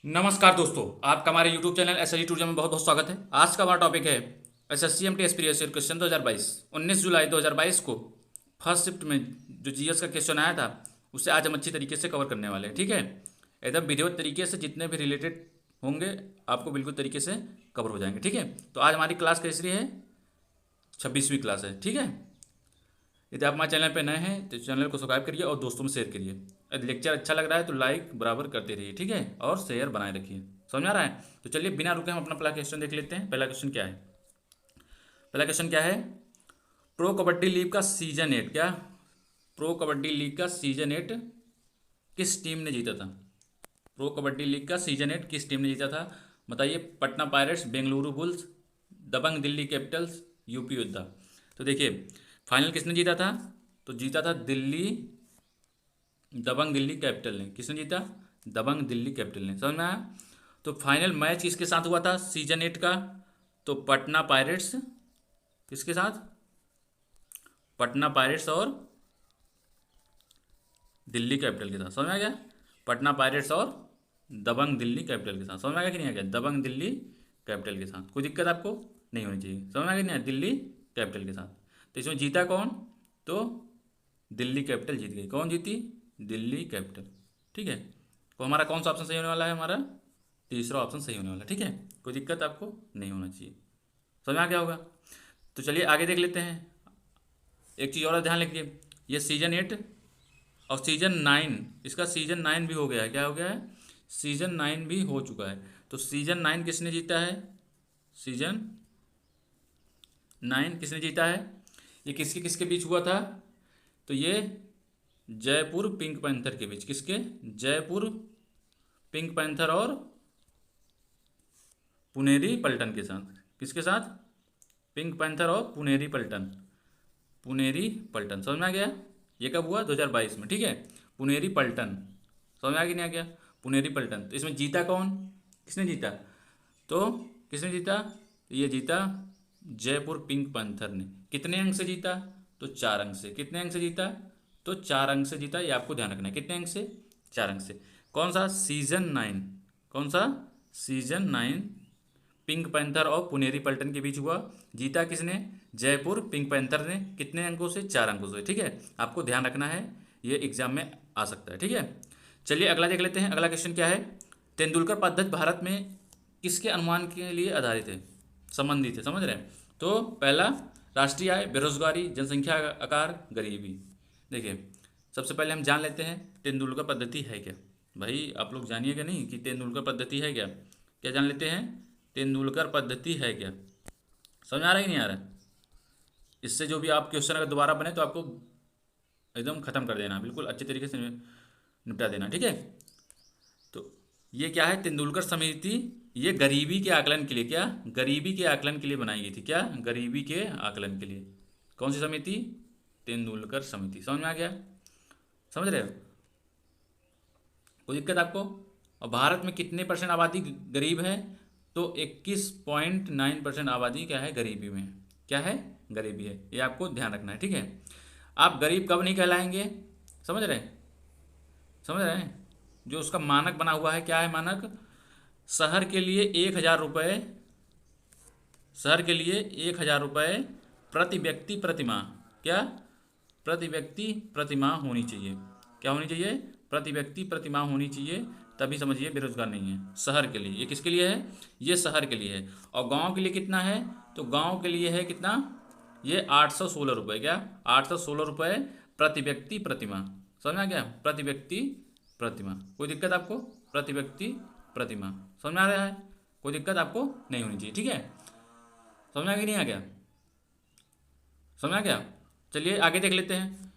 नमस्कार दोस्तों, आपका हमारे YouTube चैनल एसएससी टूरिज्म में बहुत बहुत स्वागत है। आज का हमारा टॉपिक है SSC MTS previous year question 2022 19 जुलाई 2022 को फर्स्ट शिफ्ट में जो जीएस का क्वेश्चन आया था उसे आज हम अच्छी तरीके से कवर करने वाले हैं। ठीक है, एकदम विधिवत तरीके से जितने भी रिलेटेड होंगे आपको बिल्कुल तरीके से कवर हो जाएंगे। ठीक है, तो आज हमारी क्लास कैसी है? 26वीं क्लास है। ठीक है, यदि आप हमारे चैनल पे नए हैं तो चैनल को सब्सक्राइब करिए और दोस्तों में शेयर करिए। यदि लेक्चर अच्छा लग रहा है तो लाइक बराबर करते रहिए। ठीक है, और शेयर बनाए रखिए। समझ आ रहा है? तो चलिए बिना रुके हम अपना पहला क्वेश्चन देख लेते हैं। पहला क्वेश्चन क्या है? पहला क्वेश्चन क्या है? प्रो कबड्डी लीग का सीजन 8 क्या? प्रो कबड्डी लीग का सीजन 8 किस टीम ने जीता था? प्रो कबड्डी लीग का सीजन 8 किस टीम ने जीता था? बताइए। पटना पायरेट्स, बेंगलुरु बुल्स, दबंग दिल्ली कैपिटल्स, यूपी योद्धा। तो देखिए, फाइनल किसने जीता था? तो जीता था दिल्ली, दबंग दिल्ली कैपिटल ने। किसने जीता? दबंग दिल्ली कैपिटल ने। समझ में आया? तो फाइनल मैच किसके साथ हुआ था सीजन 8 का? तो पटना पायरेट्स किसके साथ? पटना पायरेट्स और दिल्ली कैपिटल के साथ। समझ में आ गया? पटना पायरेट्स और दबंग दिल्ली कैपिटल के साथ। समझ में आ गया कि नहीं आ गया? दबंग दिल्ली कैपिटल के साथ। कोई दिक्कत आपको नहीं होनी चाहिए। समझ में आ गया नहीं? दिल्ली कैपिटल के साथ। तो इसमें जीता कौन? तो दिल्ली कैपिटल जीत गई। कौन जीती? दिल्ली कैपिटल। ठीक है, तो हमारा कौन सा ऑप्शन सही होने वाला है? हमारा तीसरा ऑप्शन सही होने वाला है। ठीक है, कोई दिक्कत आपको नहीं होना चाहिए। समझ में आ गया होगा? तो चलिए आगे देख लेते हैं। एक चीज़ और ध्यान रखिए, ये सीजन 8 और सीजन 9, इसका सीजन 9 भी हो गया है। क्या हो गया है? सीजन 9 भी हो चुका है। तो सीजन 9 किसने जीता है? सीजन 9 किसने जीता है? ये किसके किसके बीच हुआ था? तो ये जयपुर पिंक पैंथर के बीच। किसके? जयपुर पिंक पैंथर और पुनेरी पल्टन के साथ। किसके साथ? पिंक पैंथर और पुनेरी पल्टन। पुनेरी पल्टन। समझ में आ गया? ये कब हुआ? 2022 में। ठीक है, पुनेरी पल्टन। समझ में आ गया नहीं आ गया? पुनेरी पल्टन। तो इसमें जीता कौन? किसने जीता? तो किसने जीता? तो ये जीता जयपुर पिंक पैंथर ने। कितने अंक से जीता? तो 4 अंक से। कितने अंक से जीता? तो 4 अंक से जीता। ये आपको ध्यान रखना है। कितने अंक से? 4 अंक से। कौन सा? सीजन 9। कौन सा? सीजन 9 पिंक पैंथर और पुनेरी पल्टन के बीच हुआ। जीता किसने? जयपुर पिंक पैंथर ने। कितने अंकों से? 4 अंकों से। ठीक है, आपको ध्यान रखना है, ये एग्जाम में आ सकता है। ठीक है, चलिए अगला देख लेते हैं। अगला क्वेश्चन क्या है? तेंदुलकर पद्धति भारत में किसके अनुमान के लिए आधारित है, संबंधित है? समझ रहे हैं? तो पहला, राष्ट्रीय आय, बेरोजगारी, जनसंख्या आकार, गरीबी। देखिए, सबसे पहले हम जान लेते हैं तेंदुलकर पद्धति है क्या। भाई आप लोग जानिएगा नहीं कि तेंदुलकर पद्धति है क्या? क्या जान लेते हैं? तेंदुलकर पद्धति है क्या? समझ आ रहा है कि नहीं आ रहा है? इससे जो भी आप क्वेश्चन अगर दोबारा बने तो आपको एकदम खत्म कर देना, बिल्कुल अच्छे तरीके से निपटा देना। ठीक है, तो ये क्या है? तेंदुलकर समिति। ये गरीबी के आकलन के लिए, क्या? गरीबी के आकलन के लिए बनाई गई थी। क्या? गरीबी के आकलन के लिए। कौन सी समिति? तेंदुलकर समिति। समझ में आ गया? समझ रहे हो? कोई दिक्कत आपको? और भारत में कितने परसेंट आबादी गरीब है? तो 21.9% आबादी क्या है? गरीबी में। क्या है? गरीबी है। ये आपको ध्यान रखना है। ठीक है, आप गरीब कब नहीं कहलाएंगे? समझ रहे हैं? समझ रहे हैं? जो उसका मानक बना हुआ है, क्या है मानक? शहर के लिए 1,000 रुपये, शहर के लिए 1,000 रुपये प्रति व्यक्ति प्रतिमाह। क्या? प्रति व्यक्ति प्रतिमाह होनी चाहिए। क्या होनी चाहिए? प्रति व्यक्ति प्रतिमाह होनी चाहिए, तभी समझिए बेरोजगार नहीं है। शहर के लिए। ये किसके लिए है? ये शहर के लिए है। और गांव के लिए कितना है? तो गांव के लिए है कितना? ये 816 रुपये। क्या? 816 रुपये प्रति व्यक्ति प्रतिमाह। समझ में आ गया? प्रति व्यक्ति प्रतिमाह। कोई दिक्कत आपको? प्रति व्यक्ति प्रतिमाह। समझ में आ रहा है? कोई दिक्कत आपको नहीं होनी चाहिए। ठीक है, समझ में आ गया नहीं आ गया? समझ में आ गया? चलिए आगे देख लेते हैं।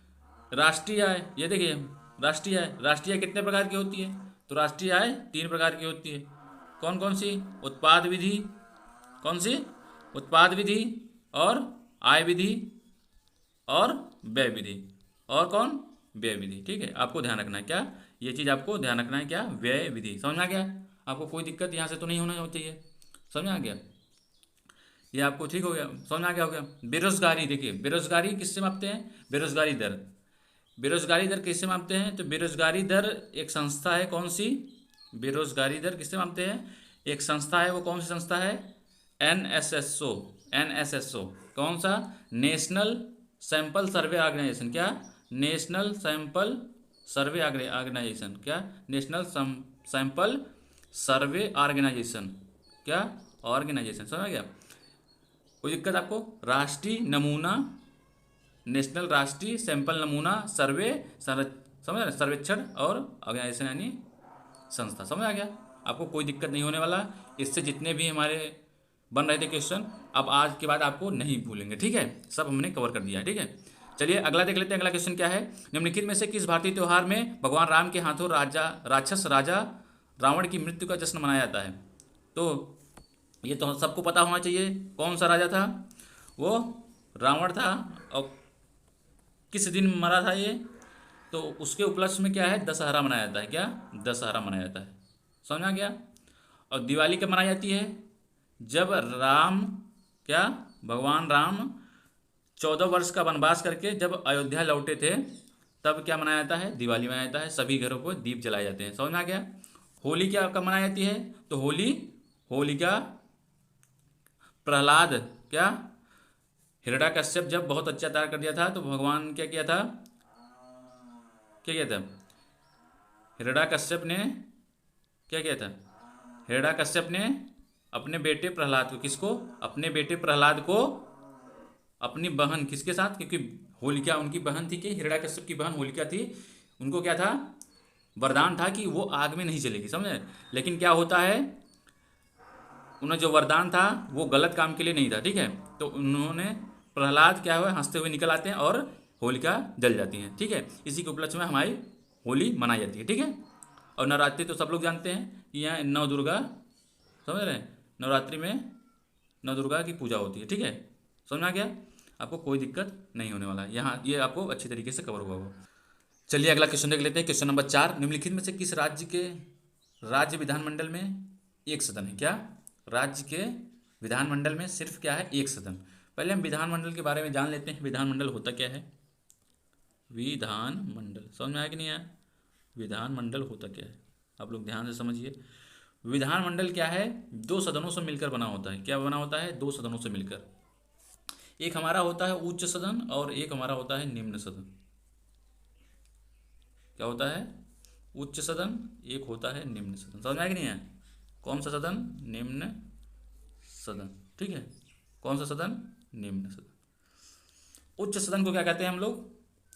राष्ट्रीय आय, ये देखिए, राष्ट्रीय आय। राष्ट्रीय आय कितने प्रकार की होती है? तो राष्ट्रीय आय 3 प्रकार की होती है। कौन कौन सी? उत्पाद विधि। कौन सी? उत्पाद विधि और आय विधि और व्यय विधि। और कौन? व्यय विधि। ठीक है, आपको ध्यान रखना है। क्या? ये चीज़ आपको ध्यान रखना है। क्या? व्यय विधि। समझ में आ गया? आपको कोई दिक्कत यहाँ से तो नहीं होना चाहिए। समझ में आ गया? ये आपको ठीक हो गया? समझ में आ गया? हो गया? बेरोजगारी। देखिए, बेरोजगारी किससे मापते हैं? बेरोजगारी दर। बेरोजगारी दर किससे मापते हैं? तो बेरोजगारी दर एक संस्था है। कौन सी? बेरोजगारी दर किससे मापते हैं? एक संस्था है, वो कौन सी संस्था है? एनएसएसओ। एनएसएसओ कौन सा? National sample survey organisation. क्या? National sample survey organisation. क्या? National sample survey organisation. क्या? ऑर्गेनाइजेशन। समझ गया? कोई दिक्कत आपको? राष्ट्रीय नमूना, नेशनल राष्ट्रीय सैंपल नमूना सर्वे समझ रहे? सर्वेक्षण और ऑर्गेनाइजेशन यानी संस्था। समझ आ गया? आपको कोई दिक्कत नहीं होने वाला। इससे जितने भी हमारे बन रहे थे क्वेश्चन, अब आज के बाद आपको नहीं भूलेंगे। ठीक है? सब हमने कवर कर दिया है। ठीक है, चलिए अगला देख लेते हैं। अगला क्वेश्चन क्या है? निम्नलिखित में से किस भारतीय त्यौहार में भगवान राम के हाथों राक्षस राजा रावण की मृत्यु का जश्न मनाया जाता है? तो ये तो सबको पता होना चाहिए। कौन सा राजा था? वो रावण था। और किस दिन मरा था ये? तो उसके उपलक्ष्य में क्या है? दशहरा मनाया जाता है। क्या? दशहरा मनाया जाता है। समझ आ गया? और दिवाली कब मनाई जाती है? जब राम, क्या, भगवान राम 14 वर्ष का वनवास करके जब अयोध्या लौटे थे, तब क्या मनाया जाता है? दिवाली मनाया जाता है। सभी घरों को दीप जलाए जाते हैं। समझ में आ गया? होली क्या कब मनाई जाती है? तो होलिका प्रहलाद, क्या, हिरण्यकश्यप जब बहुत अत्याचार कर दिया था, तो भगवान क्या किया था? क्या किया था? हिरण्यकश्यप ने क्या किया था? हिरण्यकश्यप ने अपने बेटे प्रहलाद को, किसको? अपने बेटे प्रहलाद को अपनी बहन, किसके साथ? क्योंकि होलिका उनकी बहन थी, कि हिरण्यकश्यप की बहन होलिका थी, उनको क्या था? वरदान था कि वो आग में नहीं जलेगी। समझे? लेकिन क्या होता है, उन्हें जो वरदान था वो गलत काम के लिए नहीं था। ठीक है? तो उन्होंने, प्रहलाद क्या हुआ, हंसते हुए निकल आते हैं और होलिका जल जाती हैं। ठीक है? इसी के उपलक्ष्य में हमारी होली मनाई जाती है। ठीक है? और नवरात्रि तो सब लोग जानते हैं कि यहाँ नौ दुर्गा, समझ रहे हैं, नवरात्रि में नौ दुर्गा की पूजा होती है। ठीक है? समझ में आ गया? आपको कोई दिक्कत नहीं होने वाला है यहाँ, ये आपको अच्छी तरीके से कवर हुआ हो। चलिए अगला क्वेश्चन देख लेते हैं। क्वेश्चन नंबर 4, निम्नलिखित में से किस राज्य के राज्य विधानमंडल में एक सदन है? क्या? राज्य के विधानमंडल में सिर्फ क्या है? एक सदन। पहले हम विधानमंडल के बारे में जान लेते हैं। विधानमंडल होता क्या है? विधानमंडल समझ में आया कि नहीं आया? विधानमंडल होता क्या है? आप लोग ध्यान से समझिए। विधानमंडल क्या है? दो सदनों से मिलकर बना होता है। क्या बना होता है? दो सदनों से मिलकर। एक हमारा होता है उच्च सदन और एक हमारा होता है निम्न सदन। क्या होता है? उच्च सदन, एक होता है निम्न सदन। समझ में आया कि नहीं है? कौन सा सदन? निम्न सदन। ठीक है? कौन सा सदन? निम्न सदन। उच्च सदन को क्या कहते हैं हम लोग?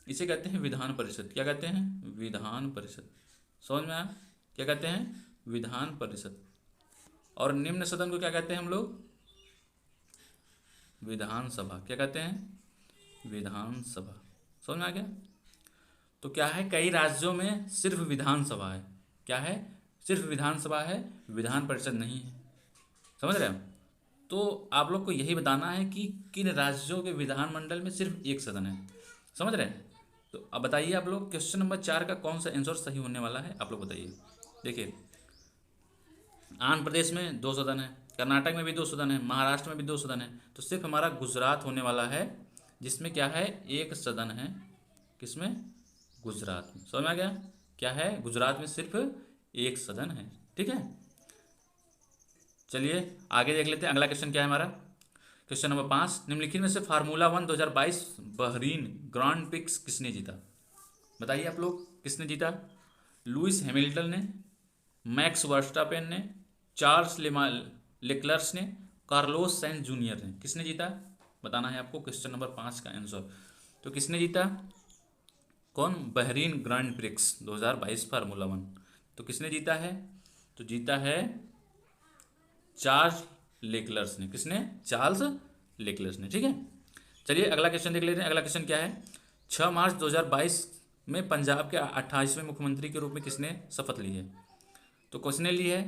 इसे कहते हैं विधान परिषद। क्या कहते हैं? विधान परिषद। समझ में आया? क्या कहते हैं? विधान परिषद। और निम्न सदन को क्या कहते हैं हम लोग? विधानसभा। क्या कहते हैं? विधानसभा। समझ में आ गया? तो क्या है, कई राज्यों में सिर्फ विधानसभा है। क्या है? सिर्फ विधानसभा है, विधान परिषद नहीं है। समझ रहे हो? तो आप लोग को यही बताना है कि किन राज्यों के विधानमंडल में सिर्फ एक सदन है। समझ रहे हैं? तो अब बताइए आप लोग, क्वेश्चन नंबर 4 का कौन सा आंसर सही होने वाला है? आप लोग बताइए। देखिए, आंध्र प्रदेश में 2 सदन है, कर्नाटक में भी 2 सदन है, महाराष्ट्र में भी 2 सदन है। तो सिर्फ हमारा गुजरात होने वाला है जिसमें क्या है? एक सदन है। किसमें? गुजरात में। समझ में आ गया? क्या है? गुजरात में सिर्फ एक सदन है। ठीक है? चलिए आगे देख लेते हैं। अगला क्वेश्चन क्या है हमारा? क्वेश्चन नंबर 5, निम्नलिखित में से फार्मूला 1 2022 बहरीन ग्रांड प्रिक्स किसने जीता? बताइए आप लोग, किसने जीता? लुइस हैमिल्टन ने, मैक्स वर्स्टापेन ने, चार्ल्स लेक्लर्स ने, कार्लोस सैंज जूनियर ने। किसने जीता? बताना है आपको क्वेश्चन नंबर 5 का आंसर। तो किसने जीता? कौन? Bahrain grand prix 2022 formula 1। तो किसने जीता है? तो जीता है चार्ल्स लेक्लर्स ने। किसने? चार्ल्स लेक्लर्स ने। ठीक है? चलिए अगला क्वेश्चन देख लेते हैं। अगला क्वेश्चन क्या है? 6 मार्च 2022 में पंजाब के 28वें मुख्यमंत्री के रूप में किसने शपथ ली है? तो किसने ली है?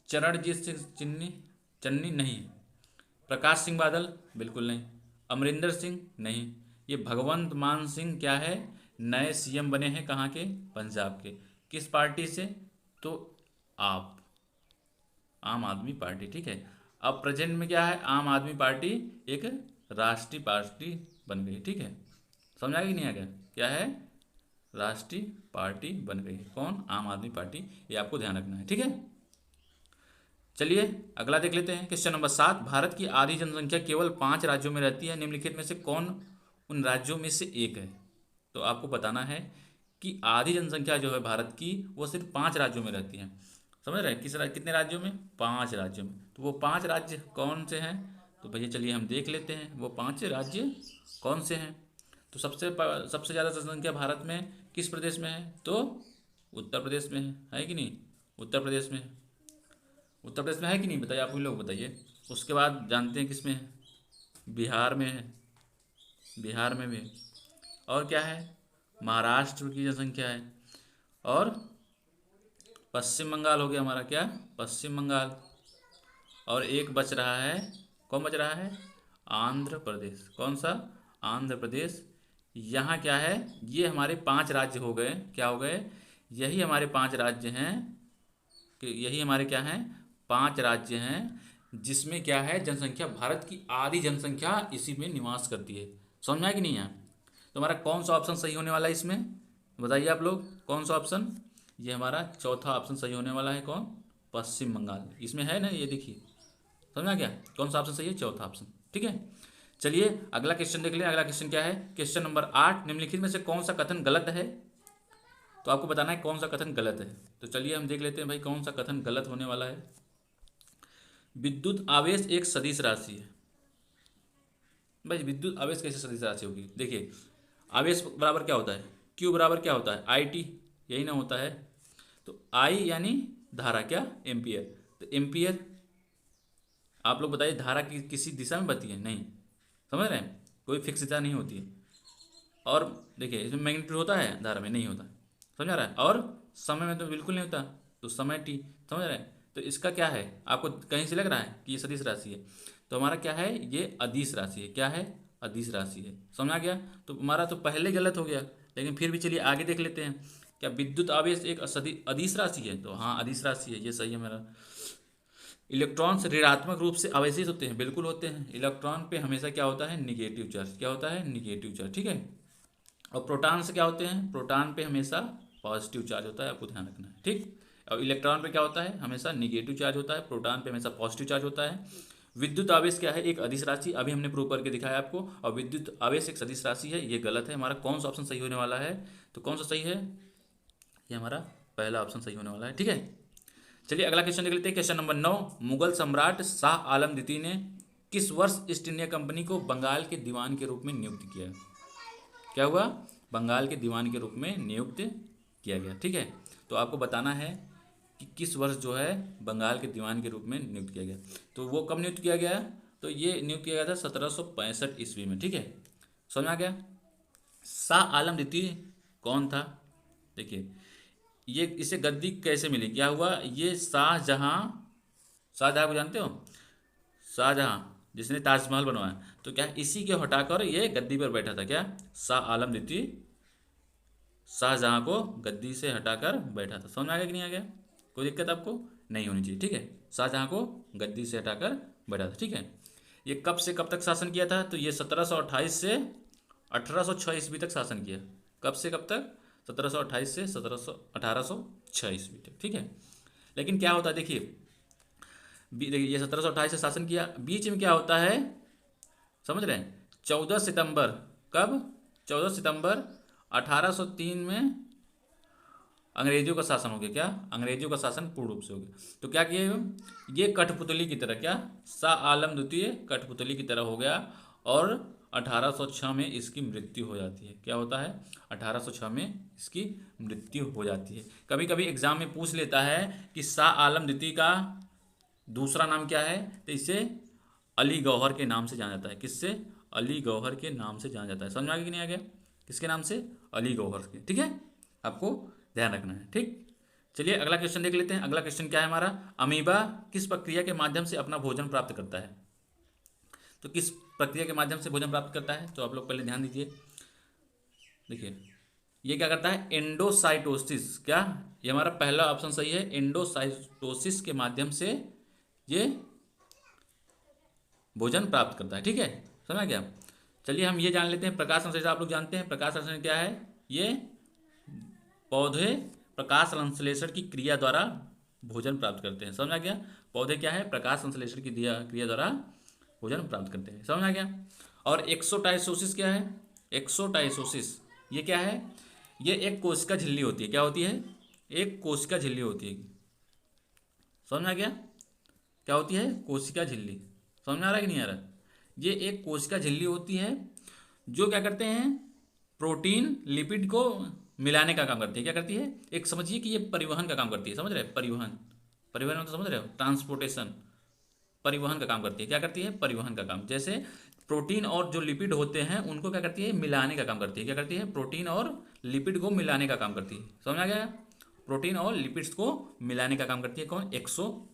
चरणजीत सिंह चन्नी नहीं। प्रकाश सिंह बादल? बिल्कुल नहीं। अमरिंदर सिंह? नहीं। ये भगवंत मान सिंह क्या है? नए सीएम बने हैं। कहाँ के? पंजाब के। किस पार्टी से? तो आप, आम आदमी पार्टी। ठीक है? अब प्रेजेंट में क्या है? आम आदमी पार्टी एक राष्ट्रीय पार्टी बन गई। ठीक है? समझ आ गया कि नहीं आ गया? क्या है? राष्ट्रीय पार्टी बन गई है। कौन? आम आदमी पार्टी। ये आपको ध्यान रखना है, ठीक है। चलिए अगला देख लेते हैं। क्वेश्चन नंबर 7, भारत की आधी जनसंख्या केवल 5 राज्यों में रहती है, निम्नलिखित में से कौन उन राज्यों में से एक है? तो आपको बताना है कि आधी जनसंख्या जो है भारत की वो सिर्फ 5 राज्यों में रहती है। समझ रहे हैं? कितने राज्यों में? 5 राज्यों में। तो वो 5 राज्य कौन से हैं? तो भैया चलिए हम देख लेते हैं वो 5 राज्य कौन से हैं। तो सबसे ज़्यादा जनसंख्या भारत में किस प्रदेश में है? तो उत्तर प्रदेश में है कि नहीं? उत्तर प्रदेश में है। उत्तर प्रदेश में है कि नहीं? बताइए, आप ही लोग बताइए। उसके बाद जानते हैं किस में है? बिहार में है। बिहार में भी है। और क्या है? महाराष्ट्र की जनसंख्या है। और पश्चिम बंगाल हो गया हमारा, क्या? पश्चिम बंगाल। और एक बच रहा है, कौन बच रहा है? आंध्र प्रदेश। कौन सा? आंध्र प्रदेश। यहाँ क्या है? ये हमारे 5 राज्य हो गए। क्या हो गए? यही हमारे 5 राज्य हैं कि यही हमारे क्या हैं? 5 राज्य हैं जिसमें क्या है, जनसंख्या भारत की आधी जनसंख्या इसी में निवास करती है। समझ में आया कि नहीं है? तो हमारा कौन सा ऑप्शन सही होने वाला है इसमें? बताइए आप लोग, कौन सा ऑप्शन? ये हमारा चौथा ऑप्शन सही होने वाला है। कौन? पश्चिम बंगाल। इसमें है ना, ये देखिए। समझ में आ गया? कौन सा ऑप्शन सही है? चौथा ऑप्शन, ठीक है। चलिए अगला क्वेश्चन देख लें। अगला क्वेश्चन क्या है? क्वेश्चन नंबर 8, निम्नलिखित में से कौन सा कथन गलत है? तो आपको बताना है कौन सा कथन गलत है। तो चलिए हम देख लेते हैं भाई कौन सा कथन गलत होने वाला है। विद्युत आवेश एक सदिश राशि है। भाई विद्युत आवेश कैसे सदिश राशि होगी? देखिए, आवेश बराबर क्या होता है? क्यू बराबर क्या होता है? आई टी, यही ना होता है। तो आई यानी धारा, क्या? एम्पियर। तो एम्पियर, आप लोग बताइए, धारा किसी दिशा में बहती है? नहीं। समझ रहे हैं? कोई फिक्स दिशा नहीं होती है। और देखिए इसमें मैग्नीट्यूड होता है, धारा में नहीं होता। समझ आ रहा है? और समय में तो बिल्कुल नहीं होता। तो समय टी। समझ रहे हैं? तो इसका क्या है? आपको कहीं से लग रहा है कि ये सदिश राशि है? तो हमारा क्या है? ये अदिश राशि है। क्या है? अदिश राशि है। समझ आ गया? तो हमारा तो पहले गलत हो गया, लेकिन फिर भी चलिए आगे देख लेते हैं। क्या विद्युत आवेश एक अदिश राशि है? तो हाँ, अदिश राशि है, ये सही है मेरा। इलेक्ट्रॉन्स ऋणात्मक रूप से आवेशित होते हैं? बिल्कुल होते हैं। इलेक्ट्रॉन पे हमेशा क्या होता है? Negative charge. क्या होता है? निगेटिव चार्ज, ठीक है। और प्रोटॉन से क्या होते हैं? प्रोटॉन पे हमेशा पॉजिटिव चार्ज होता है, आपको ध्यान रखना है, ठीक। और इलेक्ट्रॉन पे क्या होता है? हमेशा निगेटिव चार्ज होता है। प्रोटॉन पे हमेशा पॉजिटिव चार्ज होता है। विद्युत आवेश क्या है? एक अदिश राशि। अभी हमने प्रूव करके दिखाया आपको। और विद्युत आवेश एक सदिश राशि है, ये गलत है। हमारा कौन सा ऑप्शन सही होने वाला है? तो कौन सा सही है? ये हमारा पहला ऑप्शन सही होने वाला है, ठीक है। चलिए अगला क्वेश्चन देख लेते हैं। क्वेश्चन नंबर 9, मुगल सम्राट शाह आलम द्वितीय ने किस वर्ष ईस्ट इंडिया कंपनी को बंगाल के दीवान के रूप में नियुक्त किया? क्या हुआ? बंगाल के दीवान के रूप में नियुक्त किया गया, ठीक है। तो आपको बताना है कि किस वर्ष जो है बंगाल के दीवान के रूप में नियुक्त किया गया। तो वो कब नियुक्त किया गया? तो ये नियुक्त किया गया था 1765 ईस्वी में, ठीक है। समझ में आ गया? शाह आलम द्वितीय कौन था? देखिए, ये इसे गद्दी कैसे मिली? क्या हुआ? ये शाहजहां, शाहजहां को जानते हो? शाहजहां जिसने ताजमहल बनवाया, तो क्या इसी के हटाकर ये गद्दी पर बैठा था? क्या? शाह आलम द्वितीय शाहजहां को गद्दी से हटाकर बैठा था। समझ में आ गया कि नहीं आ गया? कोई दिक्कत आपको नहीं होनी चाहिए, ठीक है। शाहजहां को गद्दी से हटाकर बैठा था, ठीक है। ये कब से कब तक शासन किया था? तो ये 1728 से 1806 ईस्वी तक शासन किया। कब से कब तक? 1728 से 1806 ईस्वी तक, ठीक है। लेकिन क्या होता है, देखिए देखिए, ये 1728 से शासन किया, बीच में क्या होता है? समझ रहे हैं? 14 सितंबर, कब? 14 सितंबर 1803 में अंग्रेजों का शासन हो गया। क्या? अंग्रेजों का शासन पूर्ण रूप से हो गया। तो क्या किए? ये कठपुतली की तरह, क्या? शाह आलम द्वितीय कठपुतली की तरह हो गया। और 1806 में इसकी मृत्यु हो जाती है। क्या होता है? 1806 में इसकी मृत्यु हो जाती है। कभी कभी एग्जाम में पूछ लेता है कि शाह आलम द्वितीय का दूसरा नाम क्या है? तो इसे अली गौहर के नाम से जाना जाता है। किससे? अली गौहर के नाम से जाना जाता है। समझ में आ गया कि नहीं आ गया? किसके नाम से? अली गौहर के, ठीक है। आपको ध्यान रखना है, ठीक। चलिए अगला क्वेश्चन देख लेते हैं। अगला क्वेश्चन क्या है हमारा? अमीबा किस प्रक्रिया के माध्यम से अपना भोजन प्राप्त करता है? तो किस प्रक्रिया के माध्यम से भोजन प्राप्त करता है? तो आप लोग पहले ध्यान दीजिए। देखिए, ये क्या करता है? एंडोसाइटोसिस। क्या? ये हमारा पहला ऑप्शन सही है। एंडोसाइटोसिस के माध्यम से ये भोजन प्राप्त करता है, ठीक है। समझ गया? चलिए हम ये जान लेते हैं प्रकाश संश्लेषण। आप लोग जानते हैं प्रकाश संश्लेषण क्या है? ये पौधे प्रकाश संश्लेषण की क्रिया द्वारा भोजन प्राप्त करते हैं। समझ आ गया? पौधे क्या है? प्रकाश संश्लेषण की क्रिया द्वारा भोजन प्राप्त करते हैं। समझ आ गया? और एक्सोटाइसोसिस क्या है? एक्सोटाइसोसिस ये क्या है? ये एक कोशिका झिल्ली होती है। क्या होती है? एक कोशिका झिल्ली होती है। समझ में आ गया? क्या होती है? कोशिका झिल्ली। समझ में आ रहा है कि नहीं आ रहा? ये एक कोशिका झिल्ली होती है जो क्या करते हैं? प्रोटीन लिपिड को मिलाने का काम करती है। क्या करती है? एक समझिए कि ये परिवहन का काम करती है। समझ रहे? परिवहन, परिवहन मतलब समझ रहे हो? ट्रांसपोर्टेशन, परिवहन का काम करती है। क्या करती है? परिवहन का काम। जैसे प्रोटीन और जो लिपिड होते हैं उनको क्या करती है? मिलाने का काम करती है। क्या करती है? प्रोटीन और लिपिड को मिलाने का काम करती है। समझ आ गया? प्रोटीन और लिपिड्स को मिलाने का काम करती है कौन? एक्सोसाइटोसिस।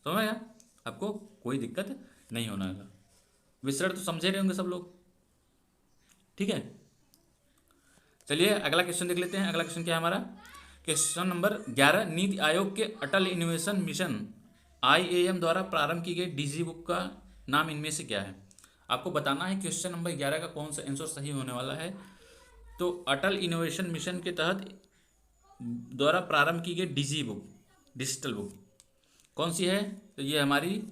समझ आया? आपको कोई दिक्कत नहीं होना है। विसरण तो समझे रहे होंगे सब लोग, ठीक है? चलिए अगला क्वेश्चन देख लेते हैं। अगला क्वेश्चन क्या है हमारा? क्वेश्चन नंबर 11, नीति आयोग के अटल इनोवेशन मिशन IAM द्वारा प्रारंभ की गई डीजी बुक का नाम इनमें से क्या है? आपको बताना है क्वेश्चन नंबर 11 का कौन सा आंसर सही होने वाला है। तो अटल इनोवेशन मिशन के तहत द्वारा प्रारंभ की गई डीजी बुक, डिजिटल बुक कौन सी है? तो ये हमारी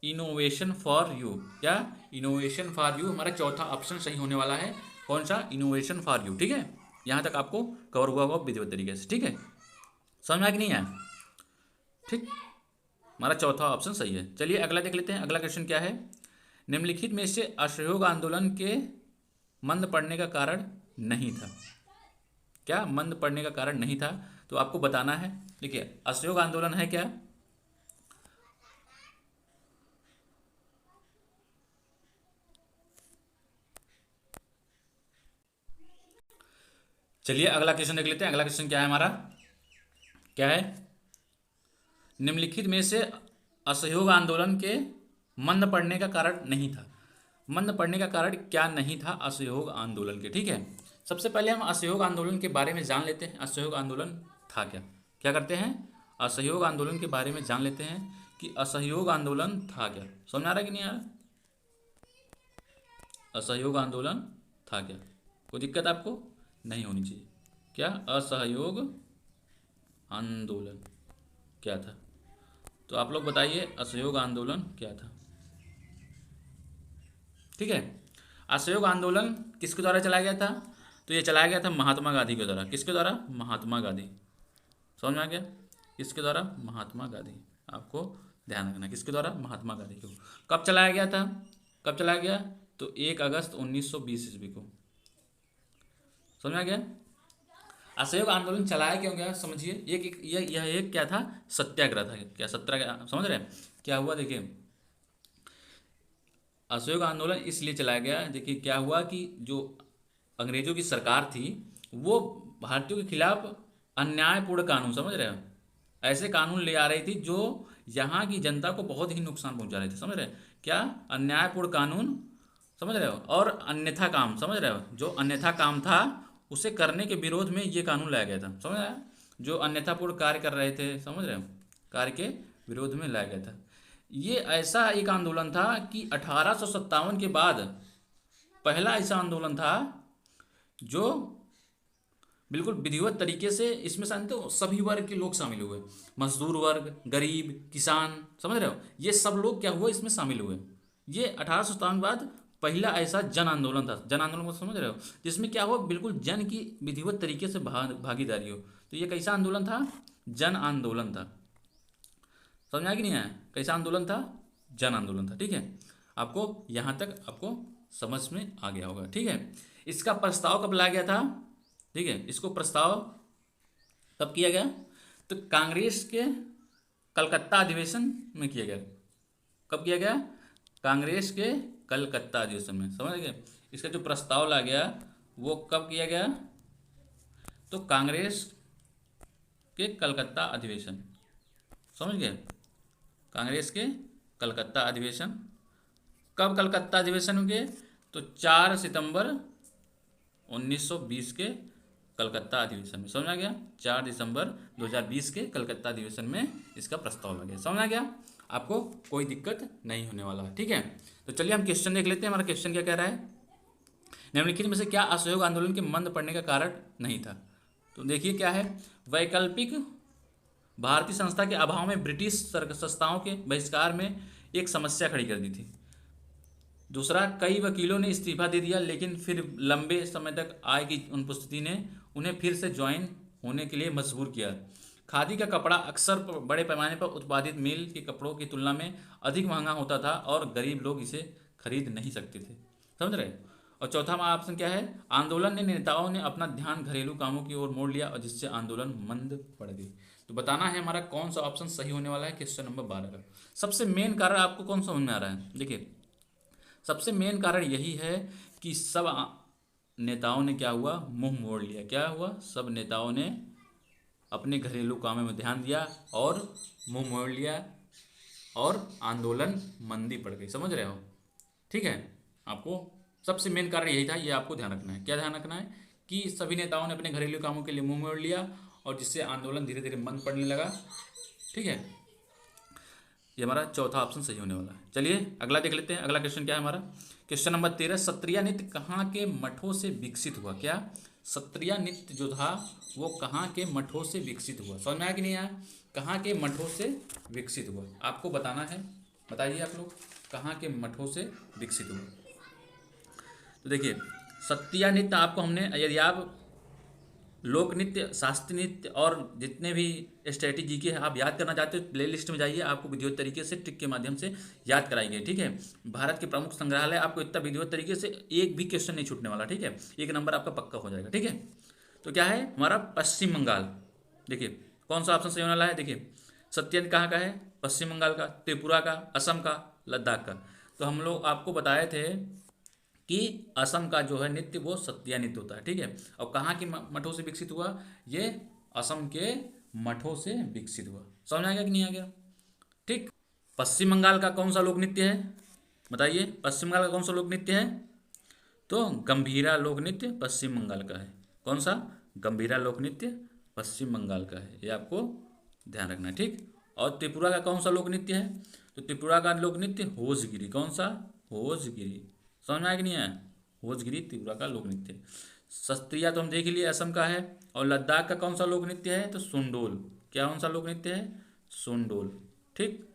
इनोवेशन फॉर यू। क्या? इनोवेशन फॉर यू हमारा चौथा ऑप्शन सही होने वाला है। कौन सा? Innovation for you. ठीक है, यहाँ तक आपको कवर हुआ होगा विधिवत तरीके से। ठीक है, समझ में आया कि नहीं आया? ठीक, हमारा चौथा ऑप्शन सही है। चलिए अगला देख लेते हैं। अगला क्वेश्चन क्या है? निम्नलिखित में से असहयोग आंदोलन के मंद पड़ने का कारण नहीं था। क्या मंद पड़ने का कारण नहीं था? तो आपको बताना है। देखिए असहयोग आंदोलन है क्या? चलिए अगला क्वेश्चन देख लेते हैं। अगला क्वेश्चन क्या है हमारा? क्या है? निम्नलिखित में से असहयोग आंदोलन के मंद पड़ने का कारण नहीं था। मंद पड़ने का कारण क्या नहीं था असहयोग आंदोलन के? ठीक है, सबसे पहले हम असहयोग आंदोलन के बारे में जान लेते हैं। असहयोग आंदोलन था क्या? क्या करते हैं? असहयोग आंदोलन के बारे में जान लेते हैं कि असहयोग आंदोलन था क्या। समझ आ रहा है कि नहीं आ रहा? असहयोग आंदोलन था क्या? कोई दिक्कत आपको नहीं होनी चाहिए। क्या असहयोग आंदोलन क्या था? तो आप लोग बताइए असहयोग आंदोलन क्या था। ठीक है, असहयोग आंदोलन किसके द्वारा चलाया गया था? तो ये चलाया गया था महात्मा गांधी के द्वारा। किसके द्वारा? महात्मा गांधी। समझ में आ गया? किसके द्वारा? महात्मा गांधी। आपको ध्यान रखना किसके द्वारा? महात्मा गांधी को। कब चलाया गया था? कब चलाया गया? तो 1 अगस्त 1920 ईस्वी को। समझ में आ गया? असहयोग आंदोलन चलाया क्यों गया समझिए। यह एक क्या था? सत्याग्रह था। क्या सत्याग्रह? समझ रहे हैं क्या हुआ? देखिए असहयोग आंदोलन इसलिए चलाया गया। देखिए क्या हुआ कि जो अंग्रेजों की सरकार थी वो भारतीयों के खिलाफ अन्यायपूर्ण कानून, समझ रहे हो, ऐसे कानून ले आ रही थी जो यहाँ की जनता को बहुत ही नुकसान पहुंचा रहे थे। समझ रहे हो? क्या? अन्यायपूर्ण कानून, समझ रहे हो, और अन्यथा काम। समझ रहे हो? जो अन्यथा काम था उसे करने के विरोध में ये कानून लाया गया था। समझ रहे हो? जो अन्यथापूर्ण कार्य कर रहे थे, समझ रहे हो, कार्य के विरोध में लाया गया था। ये ऐसा एक आंदोलन था कि 1857 के बाद पहला ऐसा आंदोलन था जो बिल्कुल विधिवत तरीके से, इसमें तो सभी वर्ग के लोग शामिल हुए, मजदूर वर्ग, गरीब, किसान, समझ रहे हो, ये सब लोग क्या हुए इसमें शामिल हुए। ये 1857 के बाद पहला ऐसा जन आंदोलन था। जन आंदोलन को समझ रहे हो, जिसमें क्या हुआ बिल्कुल जन की विधिवत तरीके से भागीदारी हो। तो ये कैसा आंदोलन था? जन आंदोलन था। समझ में आया कि नहीं आया? कैसा आंदोलन था? जन आंदोलन था। ठीक है, आपको यहाँ तक आपको समझ में आ गया होगा। ठीक है, इसका प्रस्ताव कब लाया गया था? ठीक है, इसको प्रस्ताव कब किया गया? तो कांग्रेस के कलकत्ता अधिवेशन में किया गया। कब किया गया? कांग्रेस के कलकत्ता अधिवेशन में। समझ गए? इसका जो प्रस्ताव लाया गया वो कब किया गया? तो कांग्रेस के कलकत्ता अधिवेशन। समझ गए? कांग्रेस के कलकत्ता अधिवेशन। कब कलकत्ता अधिवेशन हुए? तो 4 सितंबर 1920 के कलकत्ता अधिवेशन में। समझ आ गया? 4 दिसंबर 2020 के कलकत्ता अधिवेशन में इसका प्रस्ताव लगा गया। समझ आ गया? आपको कोई दिक्कत नहीं होने वाला है। ठीक है, तो चलिए हम क्वेश्चन देख लेते हैं। हमारा क्वेश्चन क्या कह रहा है? निम्नलिखित में से क्या असहयोग आंदोलन के मंद पड़ने का कारण नहीं था? तो देखिए क्या है, वैकल्पिक भारतीय संस्था के अभाव में ब्रिटिश संस्थाओं के बहिष्कार में एक समस्या खड़ी कर दी थी। दूसरा, कई वकीलों ने इस्तीफा दे दिया, लेकिन फिर लंबे समय तक आय की अनुपस्थिति ने उन्हें फिर से ज्वाइन होने के लिए मजबूर किया। खादी का कपड़ा अक्सर बड़े पैमाने पर उत्पादित मिल के कपड़ों की तुलना में अधिक महंगा होता था और गरीब लोग इसे खरीद नहीं सकते थे। समझ रहे? और चौथा ऑप्शन क्या है, आंदोलन ने नेताओं ने अपना ध्यान घरेलू कामों की ओर मोड़ लिया और जिससे आंदोलन मंद पड़ गई। तो बताना है हमारा कौन सा ऑप्शन सही होने वाला है क्वेश्चन नंबर 12 का। सबसे मेन कारण आपको कौन समझ में आ रहा है? देखिए, सबसे मेन कारण यही है कि सब नेताओं ने क्या हुआ, मुंह मोड़ लिया। क्या हुआ? सब नेताओं ने अपने घरेलू कामों में ध्यान दिया और मुंह मोड़ लिया और आंदोलन मंदी पड़ गई। समझ रहे हो? ठीक है, आपको सबसे मेन कारण यही था, ये आपको ध्यान रखना है। क्या ध्यान रखना है? कि सभी नेताओं ने अपने घरेलू कामों के लिए मुंह मोड़ लिया और जिससे आंदोलन धीरे धीरे मंद पड़ने लगा। ठीक है, ये हमारा चौथा ऑप्शन सही होने वाला है। चलिए अगला देख लेते हैं। अगला क्वेश्चन क्या है हमारा? क्वेश्चन नंबर 13, सत्रिया नृत्य कहाँ के मठों से विकसित हुआ? क्या सत्रिया नृत्य जो था वो कहाँ के मठों से विकसित हुआ? समझ में आया कि नहीं आया? कहाँ के मठों से विकसित हुआ आपको बताना है। बताइए आप लोग, कहाँ के मठों से विकसित हुआ? तो देखिए, सत्रिया नृत्य आपको हमने, यदि आप लोक नृत्य, शास्त्रीय नृत्य और जितने भी स्ट्रेटेजी के आप याद करना चाहते हो, प्ले लिस्ट में जाइए, आपको विधिवत तरीके से ट्रिक के माध्यम से याद कराई गई। ठीक है, भारत के प्रमुख संग्रहालय, आपको इतना विधिवत तरीके से एक भी क्वेश्चन नहीं छूटने वाला। ठीक है, एक नंबर आपका पक्का हो जाएगा। ठीक है, तो क्या है हमारा? पश्चिम बंगाल। देखिए कौन सा ऑप्शन सही होने वाला है? देखिए, सत्याग्रह कहाँ का है? पश्चिम बंगाल का, त्रिपुरा का, असम का, लद्दाख का। तो हम लोग आपको बताए थे कि असम का जो है नृत्य वो सत्रिया नृत्य होता है। ठीक है, और कहाँ के मठों से विकसित हुआ? ये असम के मठों से विकसित हुआ। समझ आ गया कि नहीं आ गया? ठीक, पश्चिम बंगाल का कौन सा लोक नृत्य है? बताइए, पश्चिम बंगाल का कौन सा लोक नृत्य है? तो गंभीरा लोक नृत्य पश्चिम बंगाल का है। कौन सा? गंभीरा लोक नृत्य पश्चिम बंगाल का है, ये आपको ध्यान रखना है। ठीक, और त्रिपुरा का कौन सा लोक नृत्य है? तो त्रिपुरा का लोक नृत्य होजगिरी। कौन सा? होजगिरी। समझ में आया कि नहीं आया? होजगिरी त्रिपुरा का लोक नृत्य। सत्रिया तो हम देख लिए असम का है। और लद्दाख का कौन सा लोक नृत्य है? तो सुंडोल। क्या कौन सा लोक नृत्य है? सुंडोल। ठीक,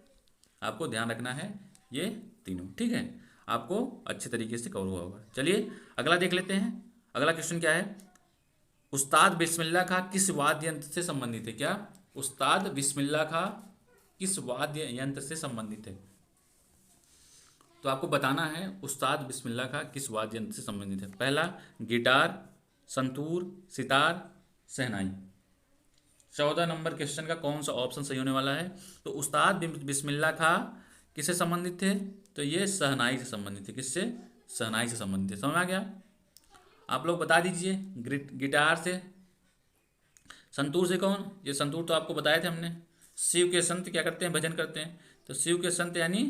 आपको ध्यान रखना है ये तीनों। ठीक है, आपको अच्छे तरीके से कवर हुआ होगा। चलिए अगला देख लेते हैं। अगला क्वेश्चन क्या है? उस्ताद बिस्मिल्लाह खां किस वाद्य यंत्र से संबंधित है? क्या उस्ताद बिस्मिल्लाह खां किस वाद्य यंत्र से संबंधित है? तो आपको बताना है उस्ताद बिस्मिल्लाह खां किस वाद्य यंत्र से संबंधित है। पहला, गिटार, संतूर, सितार, शहनाई। 14 नंबर क्वेश्चन का कौन सा ऑप्शन सही होने वाला है? तो उस्ताद बिस्मिल्लाह खां किससे संबंधित थे? तो ये शहनाई से संबंधित है। किससे? शहनाई से संबंधित है। समझ आ गया? आप लोग बता दीजिए। गिटार से, संतूर से कौन? ये संतूर तो आपको बताए थे हमने। शिव के संत क्या करते हैं? भजन करते हैं। तो शिव के संत यानी